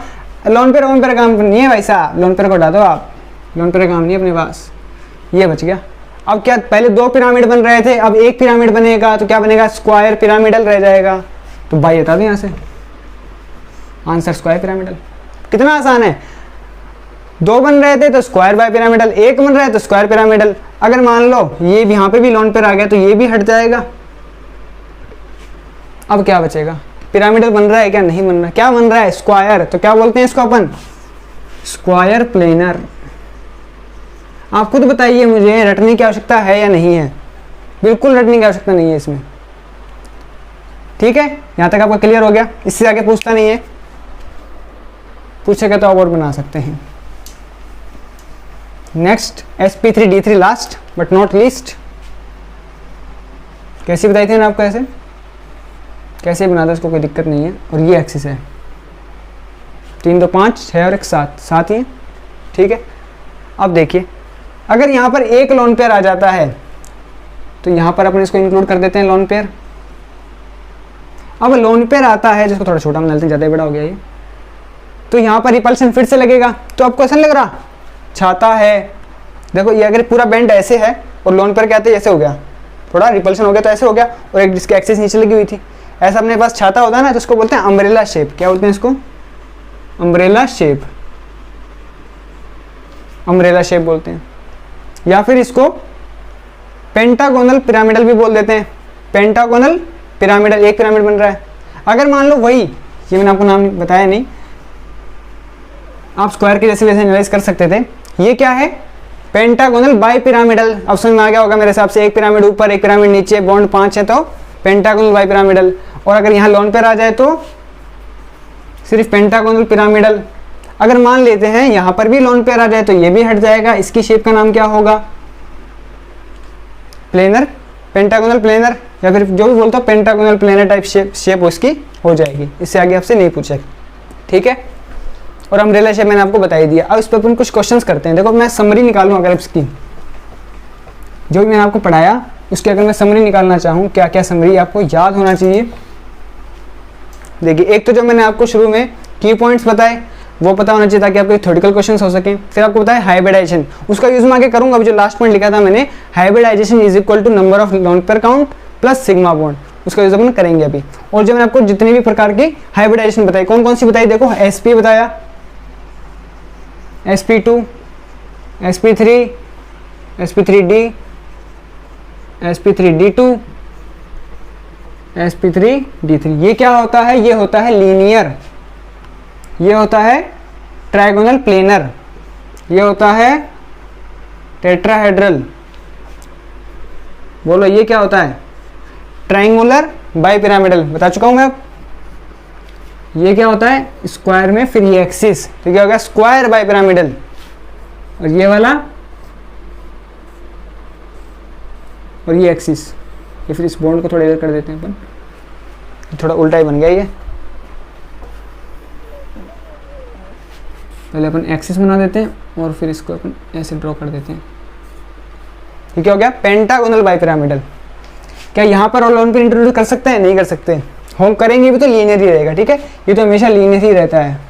लोन पेयर काम नहीं है भाई साहब, लोन पेयर को हटा दो आप, लोन पेयर काम नहीं है अपने पास, ये बच गया। अब क्या, पहले 2 पिरामिड बन रहे थे, अब एक पिरामिड बनेगा, तो क्या बनेगा, स्क्वायर पिरामिडल रह जाएगा। तो भाई बता दो यहाँ से आंसर स्क्वायर पिरामिडल। कितना आसान है, 2 बन रहे थे तो स्क्वायर बाय पिरामिडल, 1 बन रहा है तो स्क्वायर पिरामिडल। अगर मान लो ये भी यहाँ पे भी लोन पेयर आ गया तो ये भी हट जाएगा। अब क्या बचेगा, पिरामिडल बन रहा है क्या, नहीं बन रहा, क्या बन रहा है, स्क्वायर, तो क्या बोलते हैं इसको अपन, स्क्वायर प्लेनर। आप खुद बताइए मुझे, रटने की आवश्यकता है या नहीं है, बिल्कुल रटने की आवश्यकता नहीं है इसमें। ठीक है, यहां तक आपका क्लियर हो गया, इससे आगे पूछता नहीं है, पूछेगा तो आप और बना सकते हैं। Next sp3d3 last but not least. कैसी बताई थी मैंने आपको, ऐसे कैसे बनाता है, इसको कोई दिक्कत नहीं है। और ये एक्सिस है 3 2 5 6 और एक 7 7 ही है, ठीक है। अब देखिए अगर यहाँ पर एक लोन पेयर आ जाता है तो यहाँ पर अपन इसको इंक्लूड कर देते हैं लोन पेयर। अब लोन पेयर आता है, जिसको थोड़ा छोटा बना लेते हैं, ज़्यादा बड़ा हो गया ये, तो यहाँ पर रिपल्सन फिर से लगेगा। तो आपको ऐसा नहीं लग रहा, छाता है, देखो ये अगर पूरा बेंड ऐसे है और लोन पेयर क्या आते हैं, ऐसे हो गया, थोड़ा रिपल्सन हो गया तो ऐसे हो गया, और एक जिसकी एक्सिस नीचे लगी हुई थी, ऐसा अपने पास छाता होता है ना, तो इसको बोलते हैं अम्ब्रेला शेप। क्या बोलते हैं इसको, अम्ब्रेला शेप, अम्ब्रेला शेप बोलते हैं। या फिर इसको पेंटागोनल पिरामिडल भी बोल देते हैं, पेंटागोनल पिरामिडल, एक पिरामिड बन रहा है। अगर मान लो वही, ये मैंने आपको नाम बताया नहीं, आप स्क्वायर के जैसे वैसे एनालाइज कर सकते थे। ये क्या है, पेंटागोनल बाय पिरामिडल। अब समझ में आ गया होगा मेरे हिसाब से, एक पिरामिड ऊपर एक पिरामिड नीचे, बॉन्ड 5 है तो पेंटागोनल बाय पिरामिडल। और अगर यहाँ लोन पेयर आ जाए तो सिर्फ पेंटागोनल पिरामिडल। अगर मान लेते हैं यहाँ पर भी लोन पेयर आ जाए तो ये भी हट जाएगा। इसकी शेप का नाम क्या होगा, प्लेनर, पेंटागोनल प्लेनर, या फिर जो भी बोलते हो पेंटागोनल प्लेनर टाइप शेप उसकी हो जाएगी। इससे आगे आपसे नहीं पूछेगा, ठीक है। और अम्ब्रेला शेप मैंने आपको बता ही दिया। अब इस पर अपन कुछ क्वेश्चंस करते हैं। देखो मैं समरी निकालूं, अगर इसकी जो भी मैंने आपको पढ़ाया उसकी अगर मैं समरी निकालना चाहूँ, क्या क्या समरी आपको याद होना चाहिए। देखिए एक तो जो मैंने आपको शुरू में की पॉइंट्स बताए वो पता होना चाहिए ताकि आपके थ्योरेटिकल क्वेश्चंस हो सके। फिर आपको बताया हाइब्रिडाइजेशन, उसका यूज मैं आगे करूंगा। अभी जो लास्ट पॉइंट लिखा था मैंने, hybridization is equal to number of lone pair count plus sigma bond, उसका यूज अपन करेंगे अभी। और जो मैंने आपको जितनी भी प्रकार की हाइब्रिडाइजेशन बताई, कौन कौन सी बताई, देखो sp बताया, sp2, sp3, sp3d, sp3d2, sp3d3। ये क्या होता है? ये होता है लीनियर, ये होता है ट्राइगोनल प्लेनर, ये होता है टेट्राहेड्रल। बोलो ये क्या होता है? ट्राइंगुलर बाइपिरामिडल, बता चुका हूं मैं अब। ये क्या होता है? स्क्वायर में फिर ये एक्सिस, तो क्या होगा? Square bipyramidal. और ये वाला और ये एक्सिस, ये फिर इस बॉन्ड को थोड़ा इधर कर देते हैं अपन, थोड़ा उल्टा ही बन गया ये। पहले अपन एक्सिस बना देते हैं और फिर इसको अपन ऐसे ड्रॉ कर देते हैं। ये क्या हो गया? Pentagonal bipyramidal. क्या यहाँ पर और लोन पर इंट्रोड्यूस कर सकते हैं? नहीं कर सकते। हम करेंगे भी तो लीनियर ही रहेगा, ठीक है? ये तो हमेशा लीनियर ही रहता है।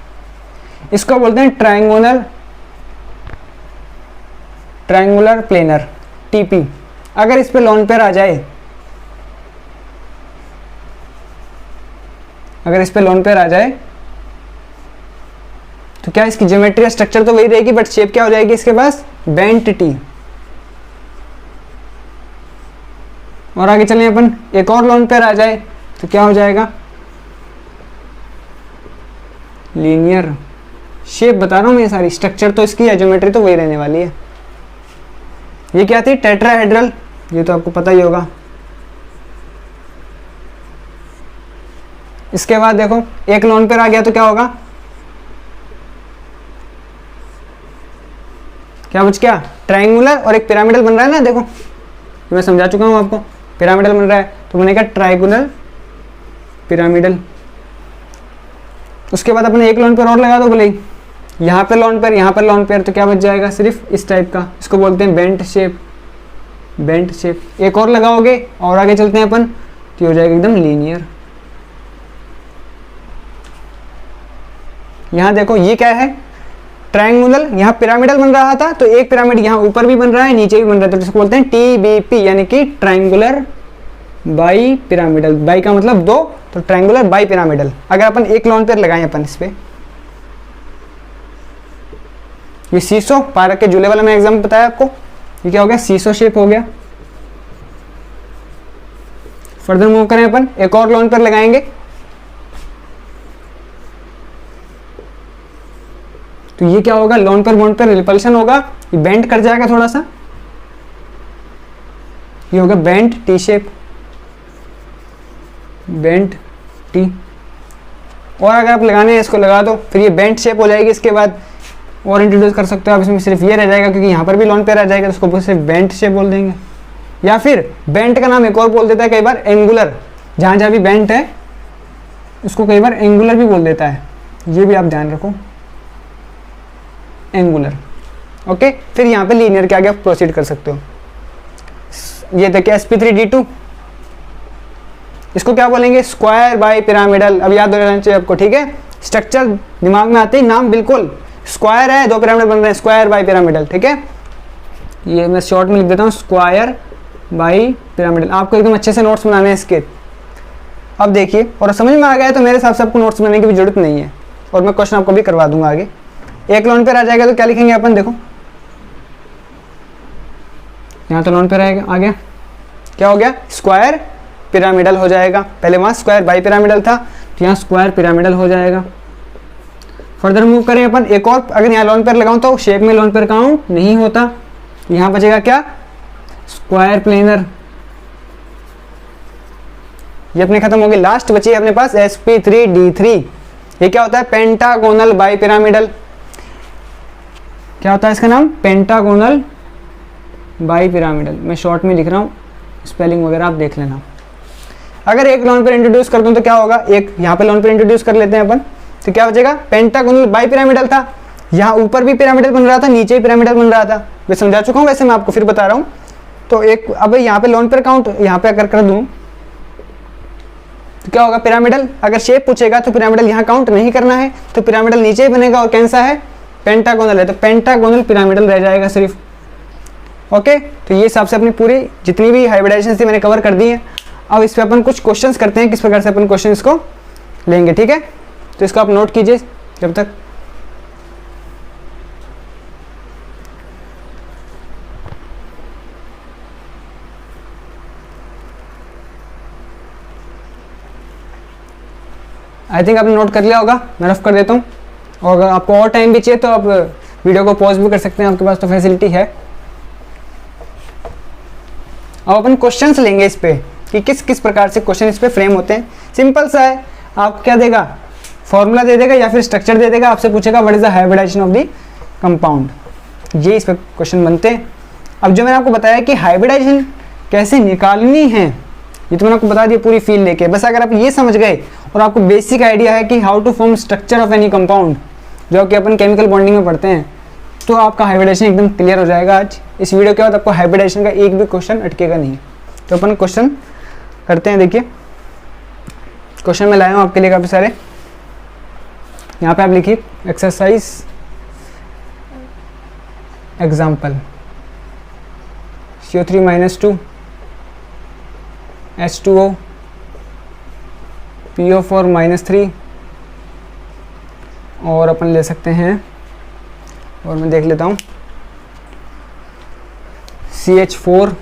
इसको बोलते हैं ट्रायंगुलर प्लेनर, टीपी। अगर इस पे लोन पेयर आ जाए, अगर इस पे लोन पेयर आ जाए तो क्या इसकी ज्योमेट्री स्ट्रक्चर तो वही रहेगी, बट शेप क्या हो जाएगी इसके पास? Bent T. और आगे चलें अपन, एक और लोन पेयर आ जाए तो क्या हो जाएगा? लीनियर। शेप बता रहा हूं मैं, सारी स्ट्रक्चर तो इसकी है, ज्योमेट्री तो वही रहने वाली है। ये क्या थी? टेट्राहेड्रल, ये तो आपको पता ही होगा। इसके बाद देखो एक लोन पेयर आ गया तो क्या होगा? क्या बच गया? ट्राइंगुलर और एक पिरामिडल बन रहा है ना, देखो मैं समझा चुका हूं आपको। पिरामिडल बन रहा है तो बनेगा ट्राइगोनल पिरामिडल। उसके बाद अपने एक लोन पेयर और लगा दो भले, यहाँ पे लोन पेयर, यहाँ पर लोन पेयर, तो क्या बच जाएगा? सिर्फ इस टाइप का, इसको बोलते हैं बेंट शेप। बेंट शेप एक और लगाओगे और आगे चलते हैं अपन, तो हो जाएगा एकदम लीनियर। यहाँ देखो ये क्या है? ट्रायंगुलर। यहाँ पिरामिडल बन रहा था तो एक पिरामिड यहाँ ऊपर भी बन रहा है, नीचे भी बन रहा है, तो इसको बोलते हैं TBP, यानी कि ट्रायंगुलर बाई पिरामिडल। बाई का मतलब दो, तो ट्रायंगुलर बाई पिरामिडल। अगर अपन एक लोन पेयर लगाएं अपन इस पे, ये सीसो, पार्क के झूले वाला मैं एग्जाम्पल बताया आपको, ये क्या हो गया? सीसो शेप हो गया। फर्दर मूव करें अपन, एक और लोन पेयर लगाएंगे तो ये क्या होगा? Lone pair bond pair repulsion होगा, ये बेंड कर जाएगा थोड़ा सा, ये होगा bent T shape, bent T. और अगर आप लगाने हैं इसको लगा दो, फिर ये बेंट शेप हो जाएगी। इसके बाद और इंट्रोड्यूस कर सकते हो आप इसमें, सिर्फ ये रह जाएगा क्योंकि यहाँ पर भी लोन पेयर आ जाएगा, तो उसको सिर्फ बेंट शेप बोल देंगे। या फिर बेंट का नाम एक और बोल देता है कई बार, एंगुलर। जहाँ जहाँ भी बेंट है उसको कई बार एंगुलर भी बोल देता है, ये भी आप ध्यान रखो, एंगुलर। ओके, फिर यहाँ पे लीनियर के आगे आप प्रोसीड कर सकते हो। ये देखिए sp3d2, इसको क्या बोलेंगे? Square by pyramidal. अब याद हो जाना चाहिए आपको, ठीक है? स्ट्रक्चर दिमाग में आते ही नाम बिल्कुल स्क्वायर है, दो पिरामिड बन रहे हैं, स्क्वायर बाय पिरामिडल, ठीक है? ये मैं शॉर्ट में लिख देता हूँ, स्क्वायर बाय पिरामिडल। आपको एकदम अच्छे से नोट्स बनाने हैं इसके। अब देखिए, और समझ में आ गया तो मेरे हिसाब से आपको नोट्स बनाने की भी जरूरत नहीं है, और मैं क्वेश्चन आपको भी करवा दूंगा आगे। एक लोन पेयर आ जाएगा तो क्या लिखेंगे अपन? देखो यहाँ तो लोन पेयर आ गया, क्या हो गया? स्क्वायर पिरामिडल हो जाएगा। पहले वहाँ स्क्वायर बाई पिरामिडल था, तो यहाँ स्क्वायर पिरामिडल हो जाएगा। फर्दर मूव करें अपन, एक और, अगर यहाँ लोन पेयर लगाऊं तो शेप में लोन पेयर काउंट नहीं होता, यहाँ बचेगा क्या? Square planar. ये अपने खत्म हो गई। लास्ट बची है अपने पास sp3d3। ये क्या होता है? Pentagonal bi pyramidal. क्या होता है इसका नाम? Pentagonal bi pyramidal. मैं शॉर्ट में लिख रहा हूँ, स्पेलिंग वगैरह आप देख लेना। अगर एक लोन पेयर इंट्रोड्यूस कर दूं तो क्या होगा? एक यहाँ पे लोन पेयर इंट्रोड्यूस कर लेते हैं अपन, तो क्या बचेगा? पेंटागोनल बाई पिरामिडल था, यहाँ ऊपर भी पिरामिडल बन रहा था, नीचे भी पिरामिडल बन रहा था। मैं समझा चुका हूँ, वैसे मैं आपको फिर बता रहा हूँ। तो एक, अब यहाँ पे लोन पेयर काउंट यहाँ पे अगर कर दूं तो क्या होगा? पिरामिडल। अगर शेप पूछेगा तो पिरामिडल यहाँ काउंट नहीं करना है, तो पिरामिडल नीचे ही बनेगा, और कैसा है? पेंटागोनल है, तो पेंटागोनल पिरामिडल रह जाएगा सिर्फ। ओके, तो ये हिसाब से अपनी पूरी जितनी भी हाइब्रिडाइजेशन थी मैंने कवर कर दी है। अब इस पे अपन कुछ क्वेश्चंस करते हैं, किस प्रकार से अपन क्वेश्चंस को लेंगे, ठीक है? तो इसको आप नोट कीजिए जब तक। आई थिंक आपने नोट कर लिया होगा, मैं रफ कर देता हूँ। और अगर आपको और टाइम भी चाहिए तो आप वीडियो को पॉज भी कर सकते हैं, आपके पास तो फैसिलिटी है। अब अपन क्वेश्चंस लेंगे इस पे कि किस किस प्रकार से क्वेश्चन इस पे फ्रेम होते हैं। सिंपल सा है, आप क्या देगा, फॉर्मूला दे देगा या फिर स्ट्रक्चर दे देगा, आपसे पूछेगा what is the hybridization of the compound, ये इस पे क्वेश्चन बनते हैं। अब जो मैंने आपको बताया कि हाइब्रिडाइजेशन कैसे निकालनी है, ये तो मैंने आपको बता दिया पूरी फील लेके। बस अगर आप ये समझ गए और आपको बेसिक आइडिया है कि how to form structure of any compound, जो कि अपन केमिकल बॉन्डिंग में पढ़ते हैं, तो आपका हाइब्रिडाइजेशन एकदम क्लियर हो जाएगा। आज इस वीडियो के बाद आपको हाइब्रिडाइजेशन का एक भी क्वेश्चन अटकेगा नहीं। तो अपन क्वेश्चन करते हैं। देखिए क्वेश्चन मैं लाया हूँ आपके लिए काफ़ी सारे। यहाँ पे आप लिखिए exercise example CO3-2 H2O PO4-3 और अपन ले सकते हैं, और मैं देख लेता हूँ CH4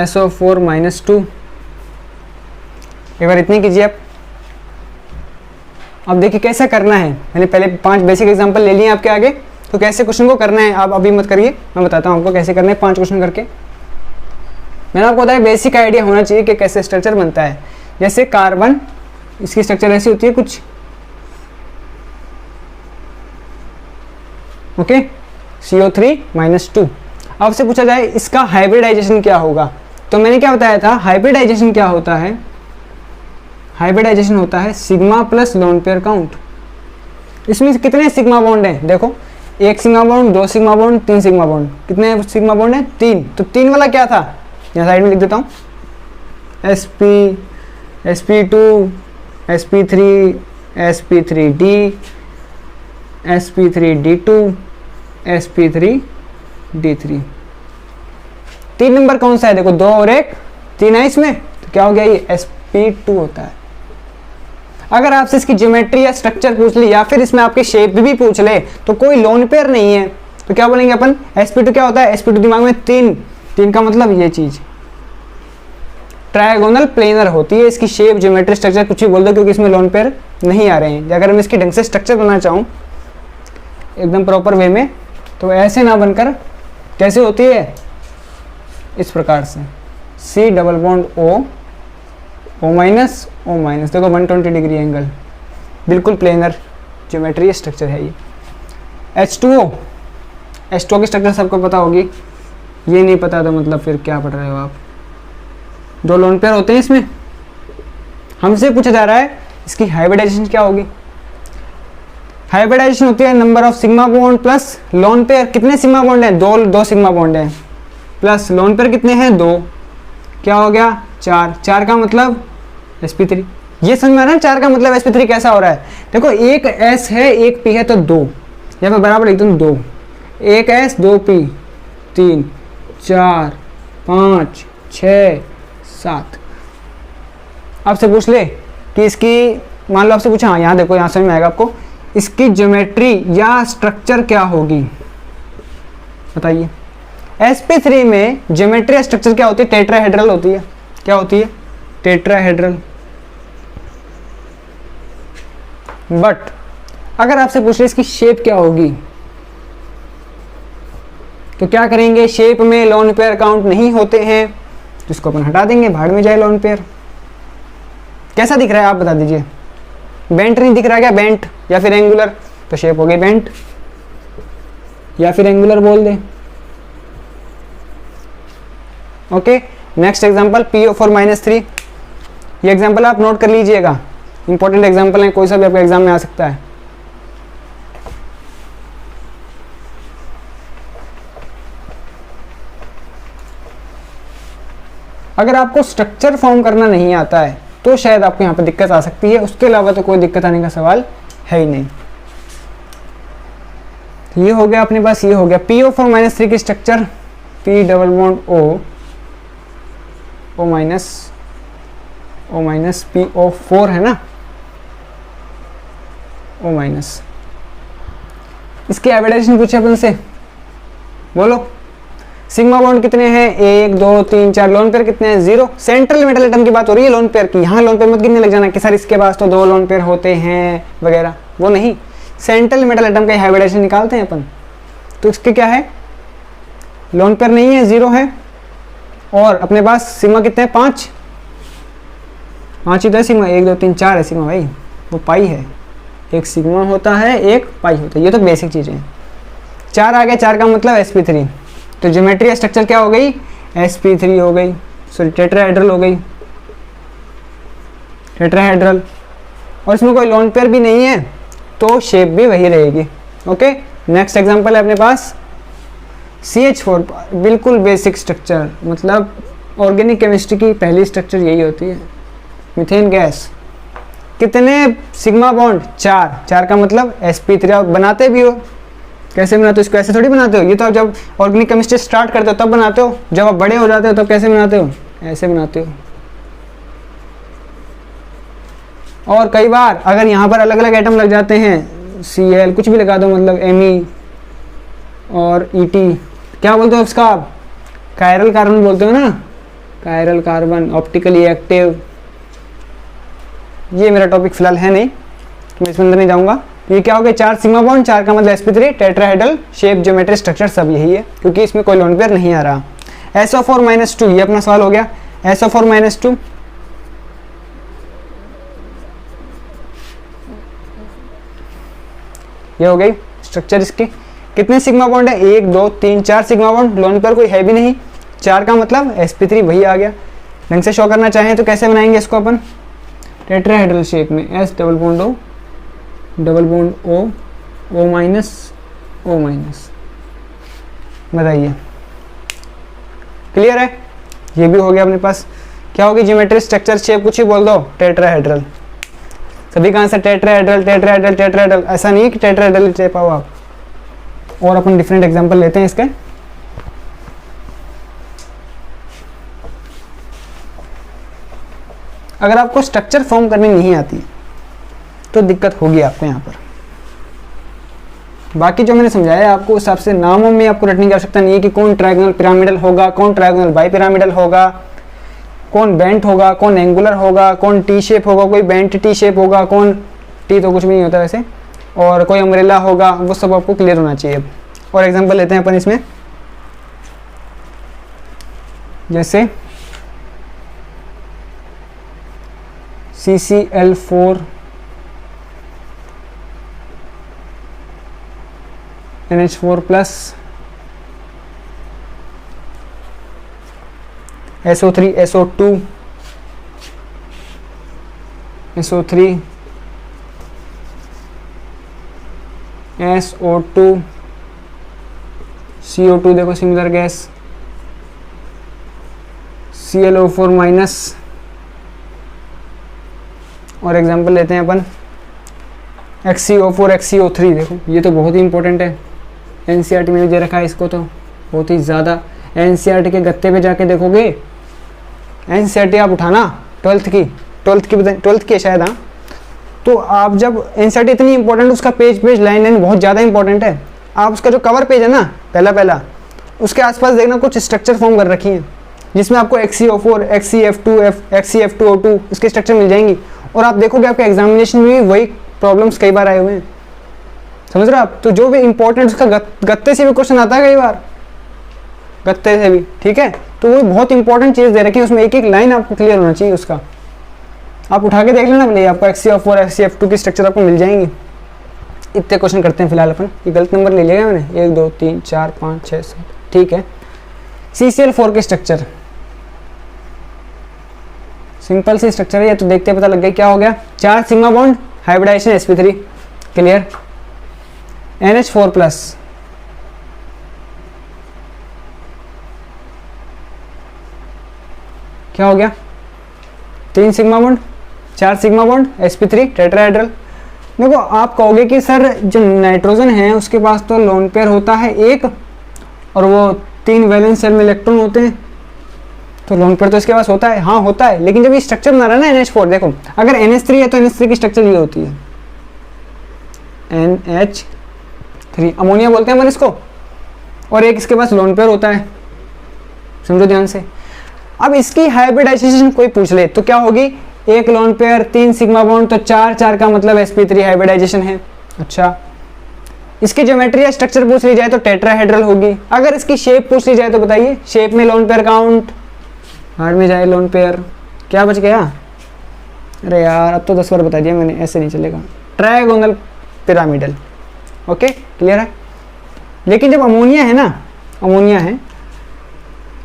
SO4-2। एक बार इतनी कीजिए आप। अब देखिए कैसे करना है, मैंने पहले 5 बेसिक एग्जांपल ले लिए आपके आगे, तो कैसे क्वेश्चन को करना है आप अभी मत करिए, मैं बताता हूँ आपको कैसे करना है 5 क्वेश्चन करके। मैंने आपको बताया बेसिक आइडिया होना चाहिए कि कैसे स्ट्रक्चर बनता है। जैसे कार्बन, इसकी स्ट्रक्चर ऐसी होती है कुछ, ओके, CO3-2। आपसे पूछा जाए इसका हाइब्रिडाइजेशन क्या होगा, तो मैंने क्या बताया था, हाइब्रिडाइजेशन क्या होता है, हाइब्रिडाइजेशन होता है sigma plus lone pair count. इसमें कितने सिग्मा बॉन्ड हैं, देखो 1 sigma bond, 2 sigma bond, 3 sigma bond. कितने सिग्मा बॉन्ड है, 3। तो 3 वाला क्या था, यहाँ साइड में लिख देता हूँ, sp sp2 sp3 sp3d sp3d2 sp3d3। 3 number कौन सा है, देखो 2 और 1, 3 है इसमें, तो क्या हो गया, ये sp2 होता है। अगर आपसे इसकी ज्योमेट्री या स्ट्रक्चर पूछ ली या फिर इसमें आपके शेप भी पूछ ले, तो कोई लोन पेयर नहीं है, तो क्या बोलेंगे अपन, sp2 क्या होता है, sp2 दिमाग में 3 का मतलब ये चीज ट्रायगोनल प्लेनर होती है। इसकी शेप, ज्योमेट्री, स्ट्रक्चर कुछ भी बोल दो, क्योंकि इसमें लोन पेयर नहीं आ रहे हैं। अगर मैं इसकी ढंग से स्ट्रक्चर बनाना चाहूँ एकदम प्रॉपर वे में, तो ऐसे ना बनकर कैसे होती है, इस प्रकार से C double bond O minus O minus, देखो 120 डिग्री एंगल, बिल्कुल प्लेनर ज्योमेट्री स्ट्रक्चर है ये। H2O की स्ट्रक्चर सबको पता होगी, ये नहीं पता तो मतलब फिर क्या पढ़ रहे हो आप। 2 लोन पेयर होते हैं इसमें, हमसे पूछा जा रहा है इसकी हाइब्रिडाइजेशन क्या होगी। हाइब्रिडाइजेशन होती है number of sigma bond plus lone pair. कितने सिग्मा बॉन्ड हैं, 2 सिग्मा बॉन्ड हैं, प्लस लोन पेयर कितने हैं, 2, क्या हो गया 4 का मतलब sp3। ये समझ में आ रहा है 4 का मतलब sp3 कैसा हो रहा है। देखो एक s है एक p है, तो 2, या मैं बराबर लिख दूँ 2, 1 s 2 p, 3 4 5 6 7। आपसे पूछ ले कि इसकी, मान लो आपसे पूछा, हाँ यहाँ देखो, यहाँ समझ में आएगा आपको, इसकी ज्योमेट्री या स्ट्रक्चर क्या होगी, बताइए। sp3 में ज्योमेट्री या स्ट्रक्चर क्या होती है, टेट्राहेड्रल होती है। क्या होती है, टेट्राहेड्रल। बट अगर आपसे पूछ ले इसकी शेप क्या होगी, तो क्या करेंगे, शेप में लोन पेयर काउंट नहीं होते हैं, जिसको अपन हटा देंगे, भाड़ में जाए लोन पेयर। कैसा दिख रहा है आप बता दीजिए, बेंट नहीं दिख रहा क्या, बेंट या फिर एंगुलर, तो शेप हो गई बेंट या फिर एंगुलर बोल दे। Okay, next example PO4-3। ये एग्जांपल आप नोट कर लीजिएगा, इंपॉर्टेंट एग्जांपल है, कोई सा भी आपका एग्जाम में आ सकता है। अगर आपको स्ट्रक्चर फॉर्म करना नहीं आता है तो शायद आपको यहाँ पे दिक्कत आ सकती है, उसके अलावा तो कोई दिक्कत आने का सवाल है ही नहीं। ये हो गया अपने पास, ये हो गया PO4-3 की structure, P double bond O minus PO4 है ना, O माइनस। इसकी हाइब्रिडाइजेशन पूछे अपन से, बोलो। सिग्मा बॉन्ड कितने हैं, 1 2 3 4, लोन पेयर कितने हैं, 0। सेंट्रल मेटल एटम की बात हो रही है लोन पेयर की, यहाँ लोन पेयर मत गिनने लग जाना कि सर इसके पास तो 2 लोन पेयर होते हैं वगैरह, वो नहीं। सेंट्रल मेटल एटम का हाइब्रिडाइजेशन निकालते हैं अपन, तो इसके क्या है, लोन पेयर नहीं है, 0 है, और अपने पास सिग्मा कितने हैं, 5 ही तो है सिग्मा, 1 2 3 4 है सिग्मा भाई, वो पाई है, एक सिग्मा होता है एक पाई होता है, ये तो बेसिक चीज़ें हैं। 4 आ गया, 4 का मतलब sp3, तो ज्योमेट्री स्ट्रक्चर क्या हो गई, sp3 हो गई, सॉरी टेट्राहेड्रल हो गई, टेट्राहेड्रल, और इसमें कोई लोन पेयर भी नहीं है तो शेप भी वही रहेगी। ओके, नेक्स्ट एग्जांपल है अपने पास CH4, बिल्कुल बेसिक स्ट्रक्चर, मतलब ऑर्गेनिक केमिस्ट्री की पहली स्ट्रक्चर यही होती है, मीथेन गैस। कितने सिग्मा बॉन्ड, 4 का मतलब sp3, आप बनाते भी हो, कैसे बनाते हो इसको, ऐसे थोड़ी बनाते हो, ये तो आप जब ऑर्गेनिक केमिस्ट्री स्टार्ट करते हो तब बनाते हो, जब आप बड़े हो जाते हो तब कैसे बनाते हो, ऐसे बनाते हो। और कई बार अगर यहाँ पर अलग अलग एटम लग जाते हैं, Cl कुछ भी लगा दो, मतलब Me और Et, क्या बोलते हो उसका आप, कायरल कार्बन बोलते हो ना, कायरल कार्बन, ऑप्टिकली एक्टिव। ये मेरा टॉपिक फिलहाल है नहीं, तो मैं इसमें अंदर नहीं जाऊँगा। ये क्या हो गया, 4 सिग्मा बॉन्ड, 4 का मतलब sp3, tetrahedral shape, geometry structure सब यही है, क्योंकि इसमें कोई लोन पेयर नहीं आ रहा। SO4-2, ये अपना सवाल हो गया, SO4-2 ये हो गई स्ट्रक्चर इसकी। कितने सिग्मा बॉन्ड है, 1 2 3 4 सिग्मा बॉन्ड, लोन पेयर कोई है भी नहीं, 4 का मतलब sp3 वही आ गया। ढंग से शो करना चाहें तो कैसे बनाएंगे इसको अपन, टेट्राहेड्रल शेप में, S double bond O double bond O, O minus O minus, बताइए क्लियर है। ये भी हो गया अपने पास, क्या होगी ज्योमेट्री स्ट्रक्चर शेप, कुछ ही बोल दो, टेट्राहेड्रल। सभी का आंसर टेट्राहेड्रल टेट्राहेड्रल टेट्राहेड्रल, ऐसा नहीं है कि टेट्राहेड्रल शेप आओ आप। और अपन डिफरेंट एग्जांपल लेते हैं इसके। अगर आपको स्ट्रक्चर फॉर्म करनी नहीं आती तो दिक्कत होगी आपको यहाँ पर। बाकी जो मैंने समझाया आपको उस हिसाब से नामों में आपको रटने की आवश्यकता नहीं है कि कौन ट्रायंगल पिरामिडल होगा, कौन ट्रायंगल बाई पिरामिडल होगा, कौन बेंट होगा, कौन एंगुलर होगा, कौन टी शेप होगा, कोई बेंट टी शेप होगा, कौन टी तो कुछ भी नहीं होता वैसे, और कोई अम्ब्रेला होगा, वो सब आपको क्लियर होना चाहिए। और एग्जांपल लेते हैं अपन इसमें, जैसे CCl4 NH4 plus SO3 SO2 SO3 SO2 CO2, देखो सिमिलर गैस, ClO4 माइनस। और एग्जांपल लेते हैं अपन XCO4 XCO3, देखो ये तो बहुत ही इंपॉर्टेंट है, NCERT में भी दे रखा है इसको, तो बहुत ही ज़्यादा। NCERT के गत्ते पे जाके देखोगे, NCERT आप उठाना 12th की शायद, हाँ, तो आप जब NCERT इतनी इंपॉर्टेंट, उसका पेज लाइन बहुत ज़्यादा इंपॉर्टेंट है। आप उसका जो कवर पेज है ना पहला उसके आसपास देखना कुछ स्ट्रक्चर फॉर्म कर रखी है, जिसमें आपको XCO4 XCF2O2 इसके स्ट्रक्चर मिल जाएंगी। और आप देखोगे आपके एग्जामिनेशन में भी वही प्रॉब्लम्स कई बार आए हुए हैं, समझ रहे हो आप। तो जो भी इंपॉर्टेंट, उसका गत्ते से भी क्वेश्चन आता है कई बार, गत्ते से भी, ठीक है। तो वो बहुत इंपॉर्टेंट चीज़ दे रखी है, उसमें एक एक लाइन आपको क्लियर होना चाहिए उसका। आप उठा के देख लेना भले, आपको XCO4 XCF2 की स्ट्रक्चर आपको मिल जाएंगी। इतने क्वेश्चन करते हैं फिलहाल अपन। ये गलत नंबर ले लिया मैंने, 1 2 3 4 5 6 7, ठीक है। CCl4 के स्ट्रक्चर, सिंपल सी स्ट्रक्चर है ये, तो देखते पता लग गया क्या हो गया। 4 sigma bond, hybridization sp3, clear. NH4 plus, क्या हो गया, 3 sigma bond, 4 sigma bond, sp3 tetrahedral. देखो आप कहोगे कि सर जो नाइट्रोजन है उसके पास तो लोन पेयर होता है एक, और वो 3 वैलेंस शेल में इलेक्ट्रॉन होते हैं, तो लोन पेयर तो इसके पास होता है। हाँ होता है, लेकिन जब ये स्ट्रक्चर बना रहा है ना NH4, देखो अगर NH3 है तो NH3 की स्ट्रक्चर ये होती है, NH3, अमोनिया बोलते हैं अपन इसको, और एक इसके पास लोन पेयर होता है, समझो ध्यान से। अब इसकी हाइब्रिडाइजेशन कोई पूछ ले तो क्या होगी, एक लोन पेयर 3 सिग्मा बॉन्ड, तो 4 का मतलब sp3 हाइब्रिडाइजेशन है। अच्छा, इसकी ज्योमेट्री या स्ट्रक्चर पूछ ली जाए तो टेट्राहेड्रल होगी। अगर इसकी शेप पूछ ली जाए तो बताइए, शेप में लोन पेयर काउंट, हार्ड में जाए लोन पेयर, क्या बच गया, अरे यार अब तो 10 बार बता दिया मैंने, ऐसे नहीं चलेगा, ट्रायगोनल पिरामिडल। ओके क्लियर है। लेकिन जब अमोनिया है ना, अमोनिया है,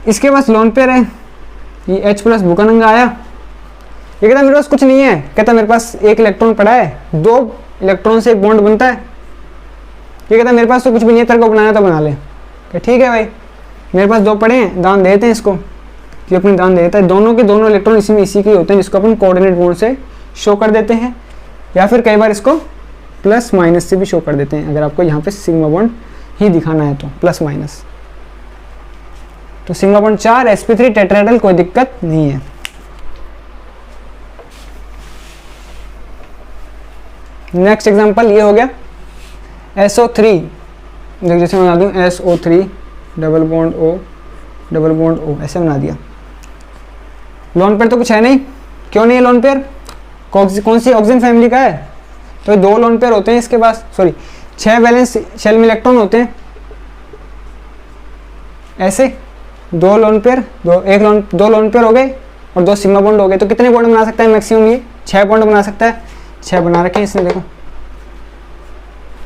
इसके पास लोन पेयर है, ये H प्लस बुकानंगा आया, ये कहता मेरे पास कुछ नहीं है, कहता मेरे पास एक इलेक्ट्रॉन पड़ा है, 2 इलेक्ट्रॉन से एक बॉन्ड बनता है, ये कहता मेरे पास तो कुछ भी नहीं है, तेरे को बनाना तो बना ले। ठीक है भाई, मेरे पास 2 पड़े हैं, दान दे देते हैं इसको, ये अपनी दान दे देता है, दोनों के दोनों इलेक्ट्रॉन इसी में इसी के होते हैं, जिसको अपन कोऑर्डिनेट बॉन्ड से शो कर देते हैं, या फिर कई बार इसको प्लस माइनस से भी शो कर देते हैं, अगर आपको यहाँ पे सिग्मा बॉन्ड ही दिखाना है तो प्लस माइनस। तो सिग्मा बॉन्ड 4 sp3 टेट्राहेड्रल, कोई दिक्कत नहीं है। नेक्स्ट एग्जांपल ये हो गया SO3, जैसे बना दूं SO3 double bond O double bond O, ऐसे बना दिया। लोन पेयर तो कुछ है नहीं, क्यों नहीं है लोन पेयर, कौन सी ऑक्सीजन फैमिली का है, तो 2 लोन पेयर होते हैं इसके पास, सॉरी 6 वैलेंस शेल में इलेक्ट्रॉन होते हैं, ऐसे 2 लोन पेयर, 2 लोन पेयर हो गए और 2 सिग्मा बॉन्ड हो गए, तो कितने बॉन्ड बना सकता है मैक्सिमम, ये 6 बॉन्ड बना सकता है, 6 बना रखे हैं इसने, देखो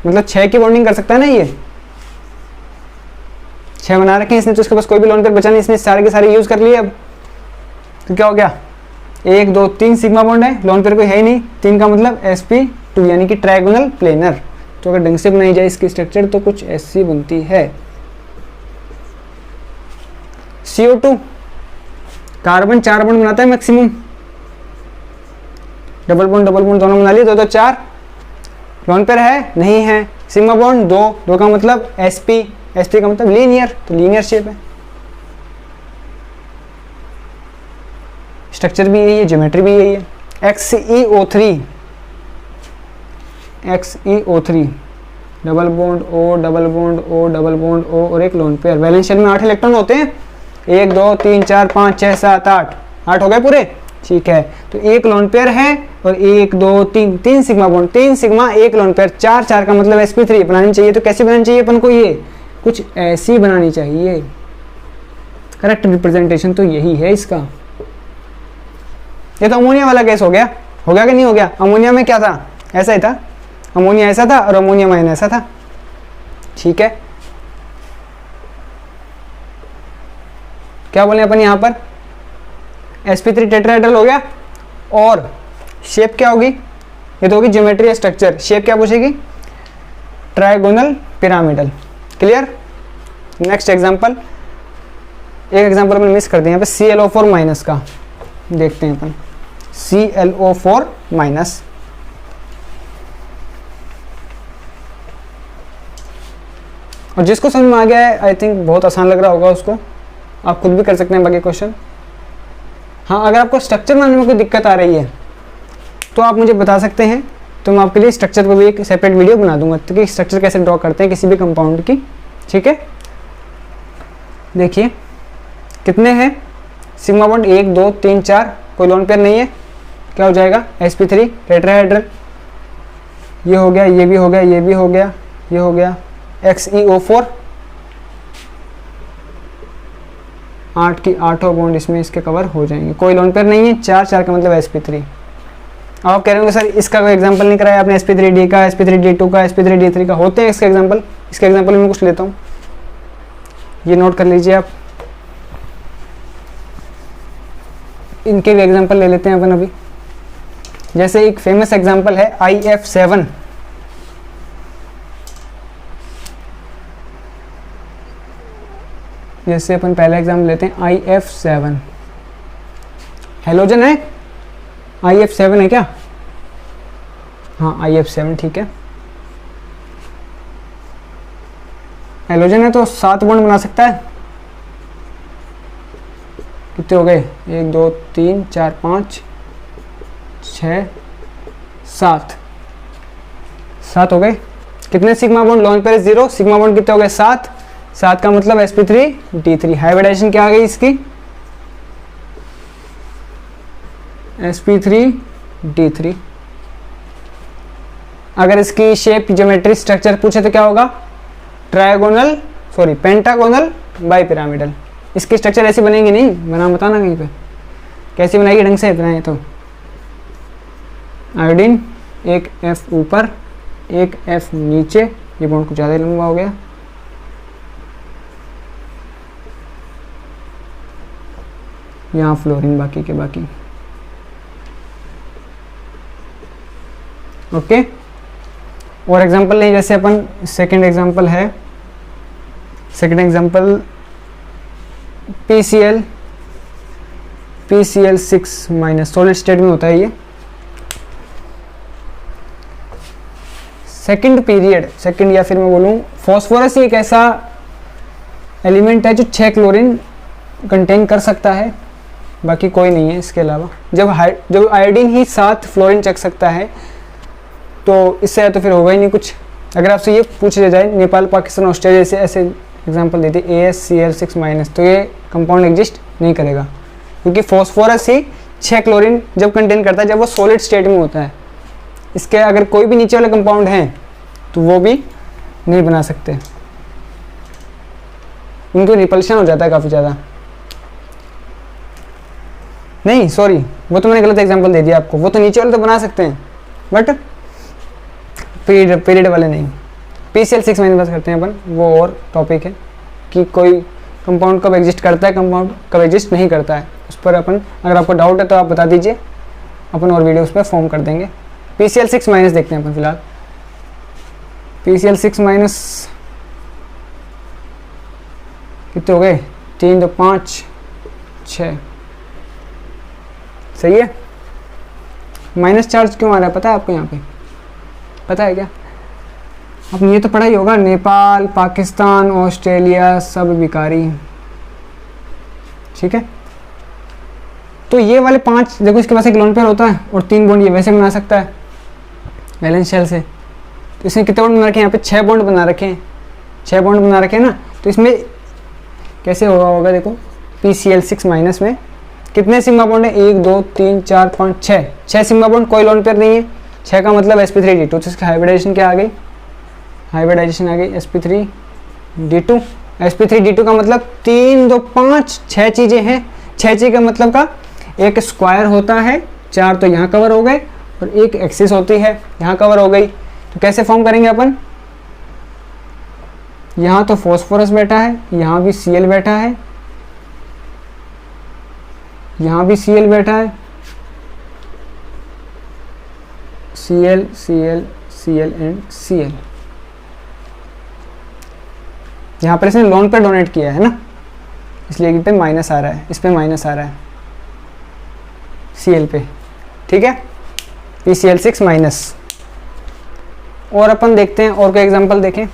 मतलब 6 की बॉन्डिंग कर सकता है ना, ये 6 बना रखे हैं इसने, तो उसके पास कोई भी लोन पेयर बचा नहीं, इसने सारे के सारे यूज कर लिए। अब तो क्या हो गया, 1 2 3 सिग्मा बॉन्ड है, लोन पेयर कोई है ही नहीं, 3 का मतलब sp2 यानी कि ट्रायगोनल प्लेनर। तो अगर ढंग से बनाई जाए इसकी स्ट्रक्चर तो कुछ ऐसी बनती है। CO2 कार्बन 4 बॉन्ड बनाता है मैक्सिमम, डबल बॉन्ड दोनों बना लिए, 2 2 4, लोन पेयर है नहीं है, सिग्मा बॉन्ड 2 का मतलब sp का मतलब लीनियर, तो लीनियर शेप है, स्ट्रक्चर भी यही है, ज्योमेट्री भी यही है। XeO3 double bond O double bond O double bond O और एक लोन पेयर, वैलेंस शेल में 8 इलेक्ट्रॉन होते हैं, 1 2 3 4 5 6 7 8 हो गए पूरे, ठीक है। तो एक लोन पेयर है और 1 2 3 sigma bond, 3 sigma 1 lone pair, 4 का मतलब sp3 बनानी चाहिए। तो कैसे बनानी चाहिए अपन को, ये कुछ ऐसी बनानी चाहिए, करेक्ट रिप्रेजेंटेशन तो यही है इसका। ये तो अमोनिया वाला केस हो गया कि नहीं हो गया, अमोनिया में क्या था, ऐसा ही था, अमोनिया ऐसा था और अमोनिया माइन ऐसा था, ठीक है। क्या बोले अपन यहाँ पर, sp3 टेट्राहेड्रल हो गया, और शेप क्या होगी, ये तो होगी ज्योमेट्री या स्ट्रक्चर, शेप क्या पूछेगी, trigonal pyramidal. Clear. Next example, एक एग्जांपल अपन मिस कर दिए यहाँ पे, ClO4 माइनस का देखते हैं अपन, ClO4 माइनस, और जिसको समझ में आ गया है आई थिंक बहुत आसान लग रहा होगा उसको, आप खुद भी कर सकते हैं बाकी क्वेश्चन। हाँ, अगर आपको स्ट्रक्चर बनाने में कोई दिक्कत आ रही है तो आप मुझे बता सकते हैं, तो मैं आपके लिए स्ट्रक्चर पर भी एक सेपरेट वीडियो बना दूंगा, तो कि स्ट्रक्चर कैसे ड्रॉ करते हैं किसी भी कंपाउंड की, ठीक है। देखिए कितने हैं, सिग्मा बॉन्ड 1 2 3 4, कोई लोन पेयर नहीं है, क्या हो जाएगा sp3 टेट्राहेड्रल, ये हो गया, ये भी हो गया, ये भी हो गया, ये हो गया, XeO4 8 की 8 बॉन्ड इसमें इसके कवर हो जाएंगे, कोई लोन पेयर नहीं है, 4 का मतलब sp3। अब आप कह रहे होंगे सर इसका कोई एग्जांपल नहीं कराया आपने, sp3d का, sp3d2 का, sp3d3 का, होते हैं इसके एग्जांपल, इसके एग्जांपल में कुछ लेता हूँ, ये नोट कर लीजिए आप, इनके भी एग्जांपल ले लेते हैं अपन अभी। जैसे एक फेमस एग्जांपल है IF7, जैसे अपन पहला एग्जांपल लेते हैं IF7, हेलोजन है, IF7 है क्या, हाँ IF7 ठीक है, हेलोजन है तो 7 बॉन्ड बना सकता है, कितने हो गए 1 2 3 4 5 6 7 हो गए। कितने sigma bond, lone pair 0, sigma bond कितने हो गए 7, 7 का मतलब sp3d3। हाइब्रिडाइजेशन क्या आ गई इसकी, sp3d3। अगर इसकी शेप ज्योमेट्री स्ट्रक्चर पूछे तो क्या होगा, ट्रायगोनल सॉरी पेंटागोनल बाइपिरामिडल। इसकी स्ट्रक्चर ऐसी बनेगी नहीं, बना बताना कहीं पे कैसी बनाएगी, ढंग से बनाए तो आयोडीन एक F ऊपर एक F नीचे, ये बॉन्ड कुछ ज़्यादा लंबा हो गया, यहाँ फ्लोरीन बाकी के बाकी। ओके और एग्जांपल नहीं, जैसे अपन सेकंड एग्जांपल है, second example PCl6- solid state में होता है ये। सेकंड पीरियड, सेकंड या फिर मैं बोलूँ फॉस्फोरस एक ऐसा एलिमेंट है जो 6 क्लोरीन कंटेन कर सकता है, बाकी कोई नहीं है इसके अलावा। जब आयोडीन ही 7 फ्लोरीन चख सकता है तो इससे तो फिर होगा ही नहीं कुछ। अगर आपसे ये पूछ लिया जाए नेपाल पाकिस्तान ऑस्ट्रेलिया से ऐसे एग्जांपल दे दी AsCl6- तो ये कंपाउंड एग्जिस्ट नहीं करेगा, क्योंकि फॉस्फोरस ही 6 क्लोरीन जब कंटेन करता है जब वो सॉलिड स्टेट में होता है। इसके अगर कोई भी नीचे वाले कंपाउंड हैं तो वो भी नहीं बना सकते, उनको रिपल्शन हो जाता है काफ़ी ज़्यादा। नहीं सॉरी, वो तो मैंने गलत एग्जांपल दे दिया आपको, वो तो नीचे वाले तो बना सकते हैं बट पीरियड वाले नहीं। PCl6- बात करते हैं अपन, वो और टॉपिक है कि कोई कंपाउंड कब एग्जिस्ट करता है, कंपाउंड कब एग्जिस्ट नहीं करता है, उस पर अपन अगर आपको डाउट है तो आप बता दीजिए, अपन और वीडियो उस पर फॉर्म कर देंगे। PCl6- देखते हैं अपन फिलहाल। PCl6- कितने हो गए, 3 2 5 6, सही है। माइनस चार्ज क्यों आ रहा है पता है आपको, यहाँ पे पता है क्या, अब ये तो पढ़ा ही होगा, नेपाल पाकिस्तान ऑस्ट्रेलिया सब विकारी, ठीक है। तो ये वाले 5 देखो, इसके पास एक लोन पेयर होता है और 3 बॉन्ड ये वैसे बना सकता है वैलेंस शेल से। तो इसने कितने बॉन्ड बना रखे हैं, यहाँ पे 6 बॉन्ड बना रखे हैं, 6 बॉन्ड बना रखे हैं ना। तो इसमें कैसे होगा देखो, PCl6- में कितने सिग्मा बॉन्ड है, 1 2 3 4 5 6, 6 सिग्मा बॉन्ड, कोई लोन पेयर नहीं है। 6 का मतलब sp3d2, तो इसकी हाइब्रिडाइजेशन क्या आ गई, हाइब्रिडाइजेशन आ गई sp3d2। sp3d2 का मतलब 3 2 5 6 चीज़ें हैं, 6 चीज़ का मतलब का एक स्क्वायर होता है, 4 तो यहाँ कवर हो गए और एक एक्सिस होती है यहाँ कवर हो गई। तो कैसे फॉर्म करेंगे अपन, यहाँ तो फॉस्फोरस बैठा है, यहाँ भी Cl बैठा है, यहाँ भी Cl बैठा है, Cl Cl Cl and Cl। यहाँ पर इसने लोन पे डोनेट किया है ना, इसलिए इस पे माइनस आ रहा है, इस पे माइनस आ रहा है Cl पे, ठीक है। PCl6-। और अपन देखते हैं और कोई एग्जांपल देखें।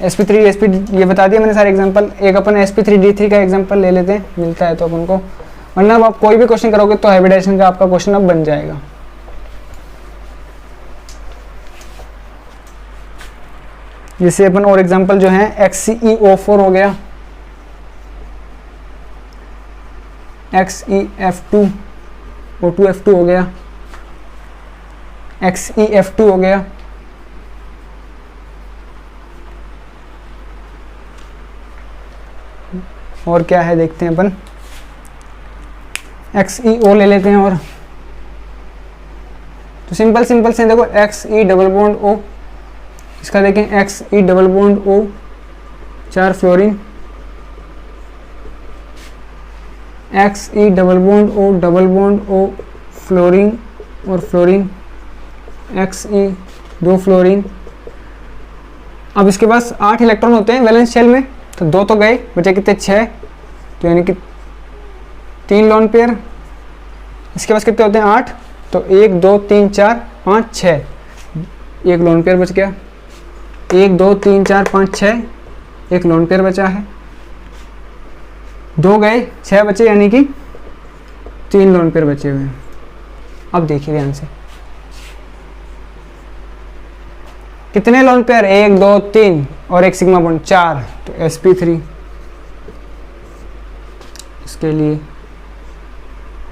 sp3 ये बता दिया मैंने सारे एग्जांपल। एक अपन sp3d3 का एग्जांपल ले लेते हैं, मिलता है तो अपन को, वरना अब आप कोई भी क्वेश्चन करोगे तो हाइब्रिडाइजेशन का आपका क्वेश्चन अब बन जाएगा। जैसे अपन और एग्जांपल जो है XeO4 हो गया, XeF2 O2F2 हो गया, XeF2 हो गया, और क्या है देखते हैं अपन, XeO ले लेते हैं। और तो सिंपल से देखो Xe∬O, इसका देखें Xe∬O 4 फ्लोरीन, Xe∬O फ्लोरीन और फ्लोरीन, Xe 2 फ्लोरीन। अब इसके पास 8 इलेक्ट्रॉन होते हैं वैलेंस शेल में, तो 2 तो गए, बचे कितने 6, तो यानी कि 3 लोन पेयर। इसके पास कितने होते हैं 8, तो 1 2 3 4 5 6, एक लोन पेयर बच गया, 1 2 3 4 5 6, एक लोन पेयर बचा है, 2 गए 6 बचे, यानी कि 3 लोन पेयर बचे हुए हैं। अब देखिए ध्यान से, कितने लोन पेयर, 1 2 3 और एक सिग्मा बॉन्ड 4, तो sp3 इसके लिए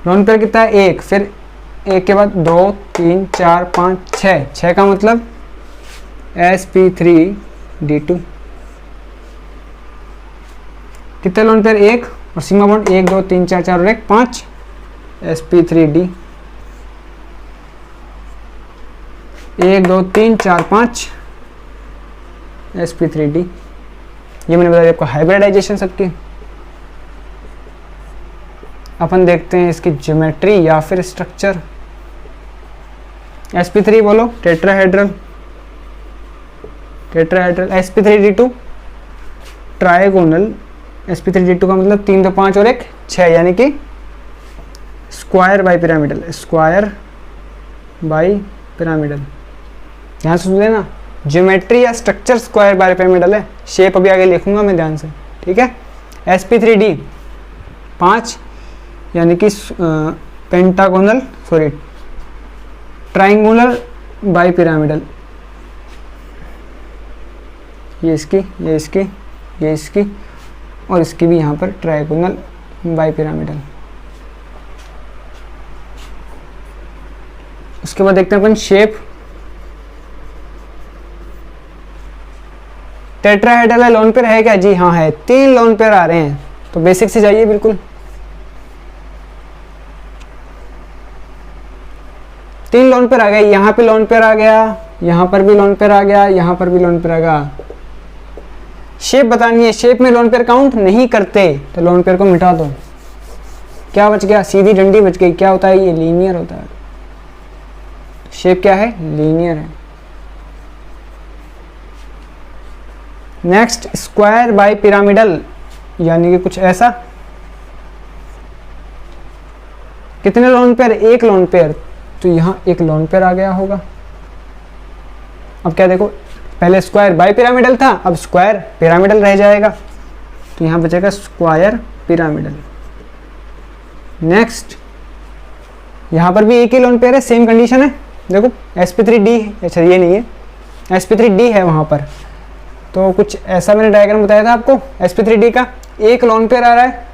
लोन पेयर कितना है 1, फिर 1 के बाद 2 3 4 5 6, 6 का मतलब sp3d2। कितने लोन पेयर 1 और सिग्मा बॉन्ड 1 2 3 4 4 और 1 5, sp3d 1 2 3 4 5 sp3d। ये मैंने बताया आपको हाइब्रिडाइजेशन सबकी। अपन देखते हैं इसकी ज्योमेट्री या फिर स्ट्रक्चर। sp3 बोलो tetrahedral, tetrahedral sp3d2 trigonal. sp3d2 का मतलब 3 2 5 और 1 6, यानी कि square bi pyramidal, square bi pyramidal. ध्यान से सुन लेना, ज्योमेट्री या स्ट्रक्चर स्क्वायर बाई पिरामिडल है, शेप अभी आगे लिखूंगा मैं ध्यान से, ठीक है। sp3d 5 यानी कि pentagonal, sorry triangular bi pyramidal. ये इसकी, ये इसकी, ये इसकी और इसकी भी यहाँ पर ट्राइगोनल बाई पिरामिडल। उसके बाद देखते हैं अपन शेप। टेट्राहेड्रल है, लोन पेयर है क्या, जी हाँ है, 3 लोन पेयर आ रहे हैं, तो बेसिक से जाइए बिल्कुल। 3 लोन पेयर आ गए, यहाँ पे लोन पेयर आ गया, यहाँ पर भी लोन पेयर आ गया, यहाँ पर भी लोन पेयर आ गया। शेप बतानी है, शेप में लोन पेयर काउंट नहीं करते तो लोन पेयर को मिटा दो। क्या बच गया, सीधी डंडी बच गई। क्या होता है ये, लीनियर होता है। शेप क्या है, लीनियर है। नेक्स्ट स्क्वायर बाय पिरामिडल, यानी कि कुछ ऐसा। कितने लोन पेयर, 1 लोन पेयर, तो यहाँ 1 लोन पेयर आ गया होगा। अब क्या देखो, पहले स्क्वायर बाय पिरामिडल था, अब स्क्वायर पिरामिडल रह जाएगा, तो यहाँ बचेगा स्क्वायर पिरामिडल। नेक्स्ट यहाँ पर भी 1 ही लोन पेयर है, सेम कंडीशन है। देखो sp3d, अच्छा ये नहीं है, sp3d है वहाँ पर, तो कुछ ऐसा मैंने डायग्राम बताया था आपको sp3d का। 1 लोन पेयर आ रहा है,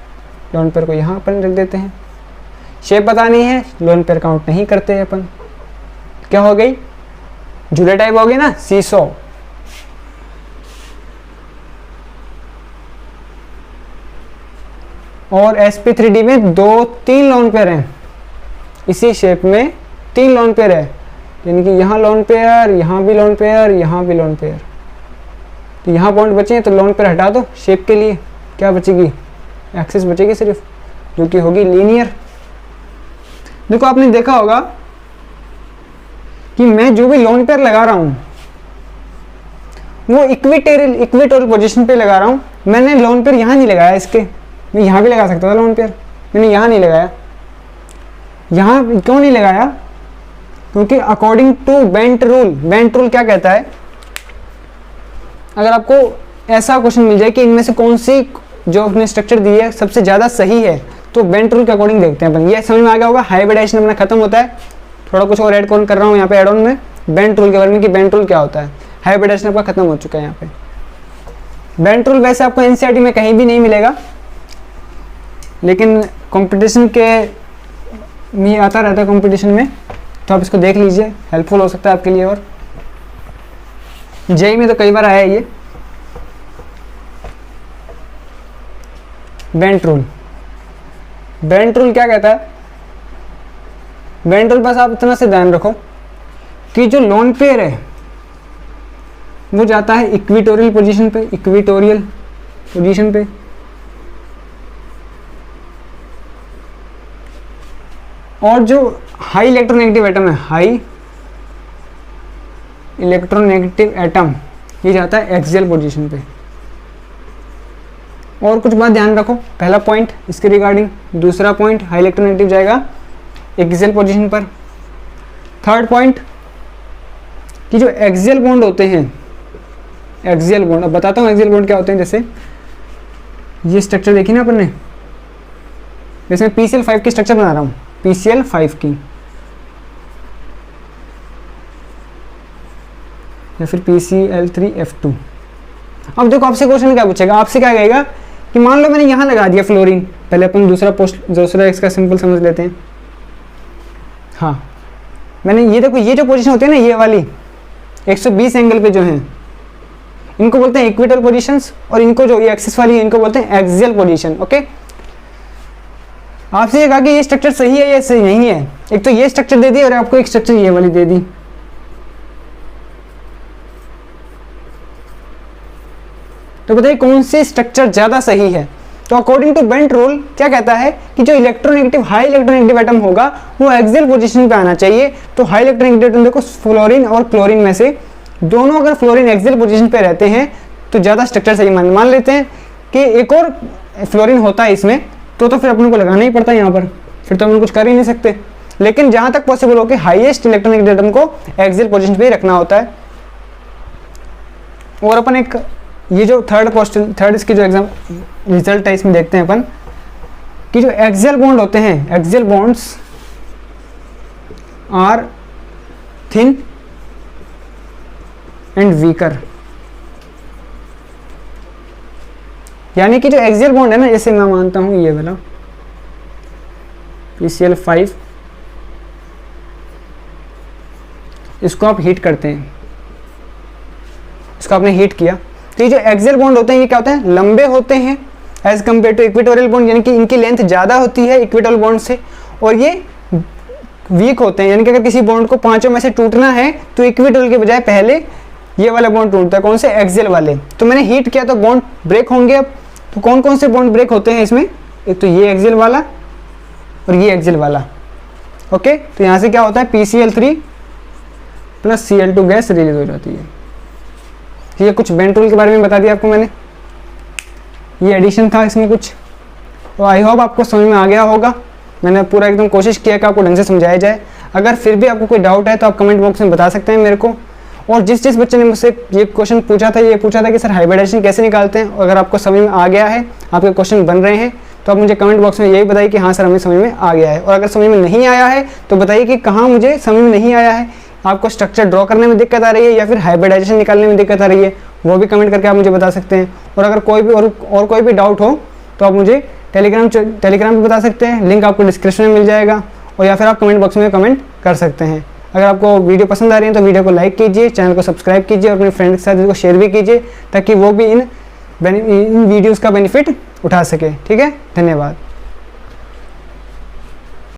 लोन पेयर को यहाँ पर रख देते हैं। शेप बतानी है, लोन पेयर काउंट नहीं करते हैं अपन। क्या हो गई, झूले टाइप हो गई ना, सीसो। और sp3d में 2-3 लोन पेयर हैं, इसी शेप में 3 लोन पेयर है, यानी कि यहाँ लोन पेयर, यहाँ भी लोन पेयर, यहाँ भी लोन पेयर। तो यहाँ पॉइंट बचे हैं, तो लोन पेयर हटा दो। शेप के लिए क्या बचेगी, एक्सिस बचेगी सिर्फ, जो कि होगी लीनियर। देखो आपने देखा होगा कि मैं जो भी लोन पेयर लगा रहा हूँ वो इक्वेटोरियल पोजीशन पे लगा रहा हूँ। मैंने लोन पेयर यहाँ नहीं लगाया इसके, मैं यहाँ भी लगा सकता था लोन पेयर, मैंने यहाँ नहीं लगाया। यहाँ क्यों नहीं लगाया, क्योंकि according to bent rule, bent rule क्या कहता है, अगर आपको ऐसा क्वेश्चन मिल जाए कि इनमें से कौन सी जो अपने स्ट्रक्चर दी है सबसे ज़्यादा सही है, तो बेंट रूल के अकॉर्डिंग देखते हैं अपन। ये समझ में आ गया होगा, हाइब्रिडाइजेशन अपना खत्म होता है। थोड़ा कुछ और ऐड कौन कर रहा हूँ यहाँ पे एड ऑन में, बेंट रूल के बारे में कि बेंट रूल क्या होता है। हाइब्रिडाइजेशन आपका खत्म हो चुका है यहाँ पे। बेंट रूल वैसे आपको एनसीईआरटी में कहीं भी नहीं मिलेगा, लेकिन कंपटीशन के में आता रहता है कंपटीशन में, तो आप इसको देख लीजिए, हेल्पफुल हो सकता है आपके लिए। और जेई में तो कई बार आया है ये बेंट रूल। बेंट रूल क्या कहता है, बेंट रूल बस आप इतना से ध्यान रखो कि जो लोन पेयर है वो जाता है इक्वेटोरियल पोजीशन पे, इक्वेटोरियल पोजीशन पे, और जो हाई इलेक्ट्रोनेगेटिव एटम है, हाई इलेक्ट्रोनेगेटिव एटम, ये जाता है एक्सियल पोजीशन पे। और कुछ बात ध्यान रखो, पहला पॉइंट इसके रिगार्डिंग, दूसरा पॉइंट हाई इलेक्ट्रोनेगेटिव जाएगा एक्सियल पोजीशन पर। थर्ड पॉइंट कि जो एक्सियल बॉन्ड होते हैं, एक्सियल बॉन्ड, अब बताता हूँ एक्सियल बॉन्ड क्या होते हैं। जैसे ये स्ट्रक्चर देखी ना अपन ने, जैसे मैं PCl5 की स्ट्रक्चर बना रहा हूँ, PCl5 की, या फिर PCl3F2। अब देखो आपसे क्वेश्चन क्या पूछेगा, आपसे क्या कहेगा कि मान लो मैंने यहाँ लगा दिया फ्लोरीन, पहले अपन दूसरा इसका सिंपल समझ लेते हैं। हाँ, मैंने ये देखो, ये जो पोजीशन होती है ना, ये वाली 120 एंगल पे जो हैं, इनको बोलते हैं इक्वेटोरियल पोजीशंस, और इनको जो ये एक्सिस वाली है इनको बोलते हैं एक्सियल पोजीशन। ओके, आपसे ये कहा कि ये स्ट्रक्चर सही है या सही नहीं है। एक तो ये स्ट्रक्चर दे दी और आपको एक स्ट्रक्चर ये वाली दे दी। तो बताइए कौन सी स्ट्रक्चर ज्यादा सही है। तो अकॉर्डिंग टू बेंट रूल क्या कहता है कि जो इलेक्ट्रोनेगेटिव हाई इलेक्ट्रोनेगेटिव एटम होगा वो एक्सियल पोजीशन पे आना चाहिए। तो हाई इलेक्ट्रोनेगेटिव एटम देखो, फ्लोरीन और क्लोरीन में से दोनों अगर फ्लोरीन एक्सियल पोजीशन पे रहते हैं तो ज़्यादा स्ट्रक्चर सही मान लेते हैं कि एक और फ्लोरीन होता है इसमें, तो फिर अपने को लगाना ही पड़ता है यहाँ पर, फिर तो हम कुछ कर ही नहीं सकते। लेकिन जहाँ तक पॉसिबल हो कि हाईएस्ट इलेक्ट्रोनेगेटिव एटम को एक्सियल पोजीशन पे ही रखना होता है। और अपन एक ये जो थर्ड इसकी जो एग्जाम रिजल्ट है इसमें देखते हैं अपन कि जो एक्सियल बॉन्ड होते हैं, axial bonds are thin and weaker. यानी कि जो एक्सियल बॉन्ड है ना, जैसे मैं मानता हूं ये वाला PCl5, इसको आप हीट करते हैं, इसको आपने हीट किया, तो ये जो एक्सियल बॉन्ड होते हैं ये क्या होते हैं, लंबे होते हैं as compared to equatorial bond, यानी कि इनकी लेंथ ज़्यादा होती है इक्वेटोरियल बॉन्ड से, और ये वीक होते हैं। यानी कि अगर किसी बॉन्ड को पांचों में से टूटना है तो इक्वेटोरियल के बजाय पहले ये वाला बॉन्ड टूटता है। कौन से, एक्सियल वाले। तो मैंने हीट किया तो बॉन्ड ब्रेक होंगे। अब तो कौन कौन से बॉन्ड ब्रेक होते हैं इसमें, एक तो ये एक्सियल वाला और ये एक्सियल वाला। ओके, तो यहाँ से क्या होता है, PCl3 plus Cl2 gas release हो जाती है। ये कुछ बेंट रूल के बारे में बता दिया आपको मैंने, ये एडिशन था इसमें कुछ। तो आई होप आपको समझ में आ गया होगा। मैंने पूरा एकदम कोशिश किया कि आपको ढंग से समझाया जाए। अगर फिर भी आपको कोई डाउट है तो आप कमेंट बॉक्स में बता सकते हैं मेरे को। और जिस बच्चे ने मुझसे ये क्वेश्चन पूछा था कि सर हाइब्रिडाइजेशन कैसे निकालते हैं, अगर आपको समझ में आ गया है, आपके क्वेश्चन बन रहे हैं, तो आप मुझे कमेंट बॉक्स में यही बताइए कि हाँ सर हमें समझ में आ गया है। और अगर समझ में नहीं आया है तो बताइए कि कहाँ मुझे समझ में नहीं आया है, आपको स्ट्रक्चर ड्रॉ करने में दिक्कत आ रही है या फिर हाइब्रिडाइजेशन निकालने में दिक्कत आ रही है, वो भी कमेंट करके आप मुझे बता सकते हैं। और अगर कोई भी और कोई भी डाउट हो तो आप मुझे टेलीग्राम पे बता सकते हैं, लिंक आपको डिस्क्रिप्शन में मिल जाएगा, और या फिर आप कमेंट बॉक्स में कमेंट कर सकते हैं। अगर आपको वीडियो पसंद आ रही है तो वीडियो को लाइक कीजिए, चैनल को सब्सक्राइब कीजिए और अपने फ्रेंड्स के साथ इसको शेयर भी कीजिए ताकि वो भी इन वीडियोज़ का बेनिफिट उठा सके। ठीक है, धन्यवाद।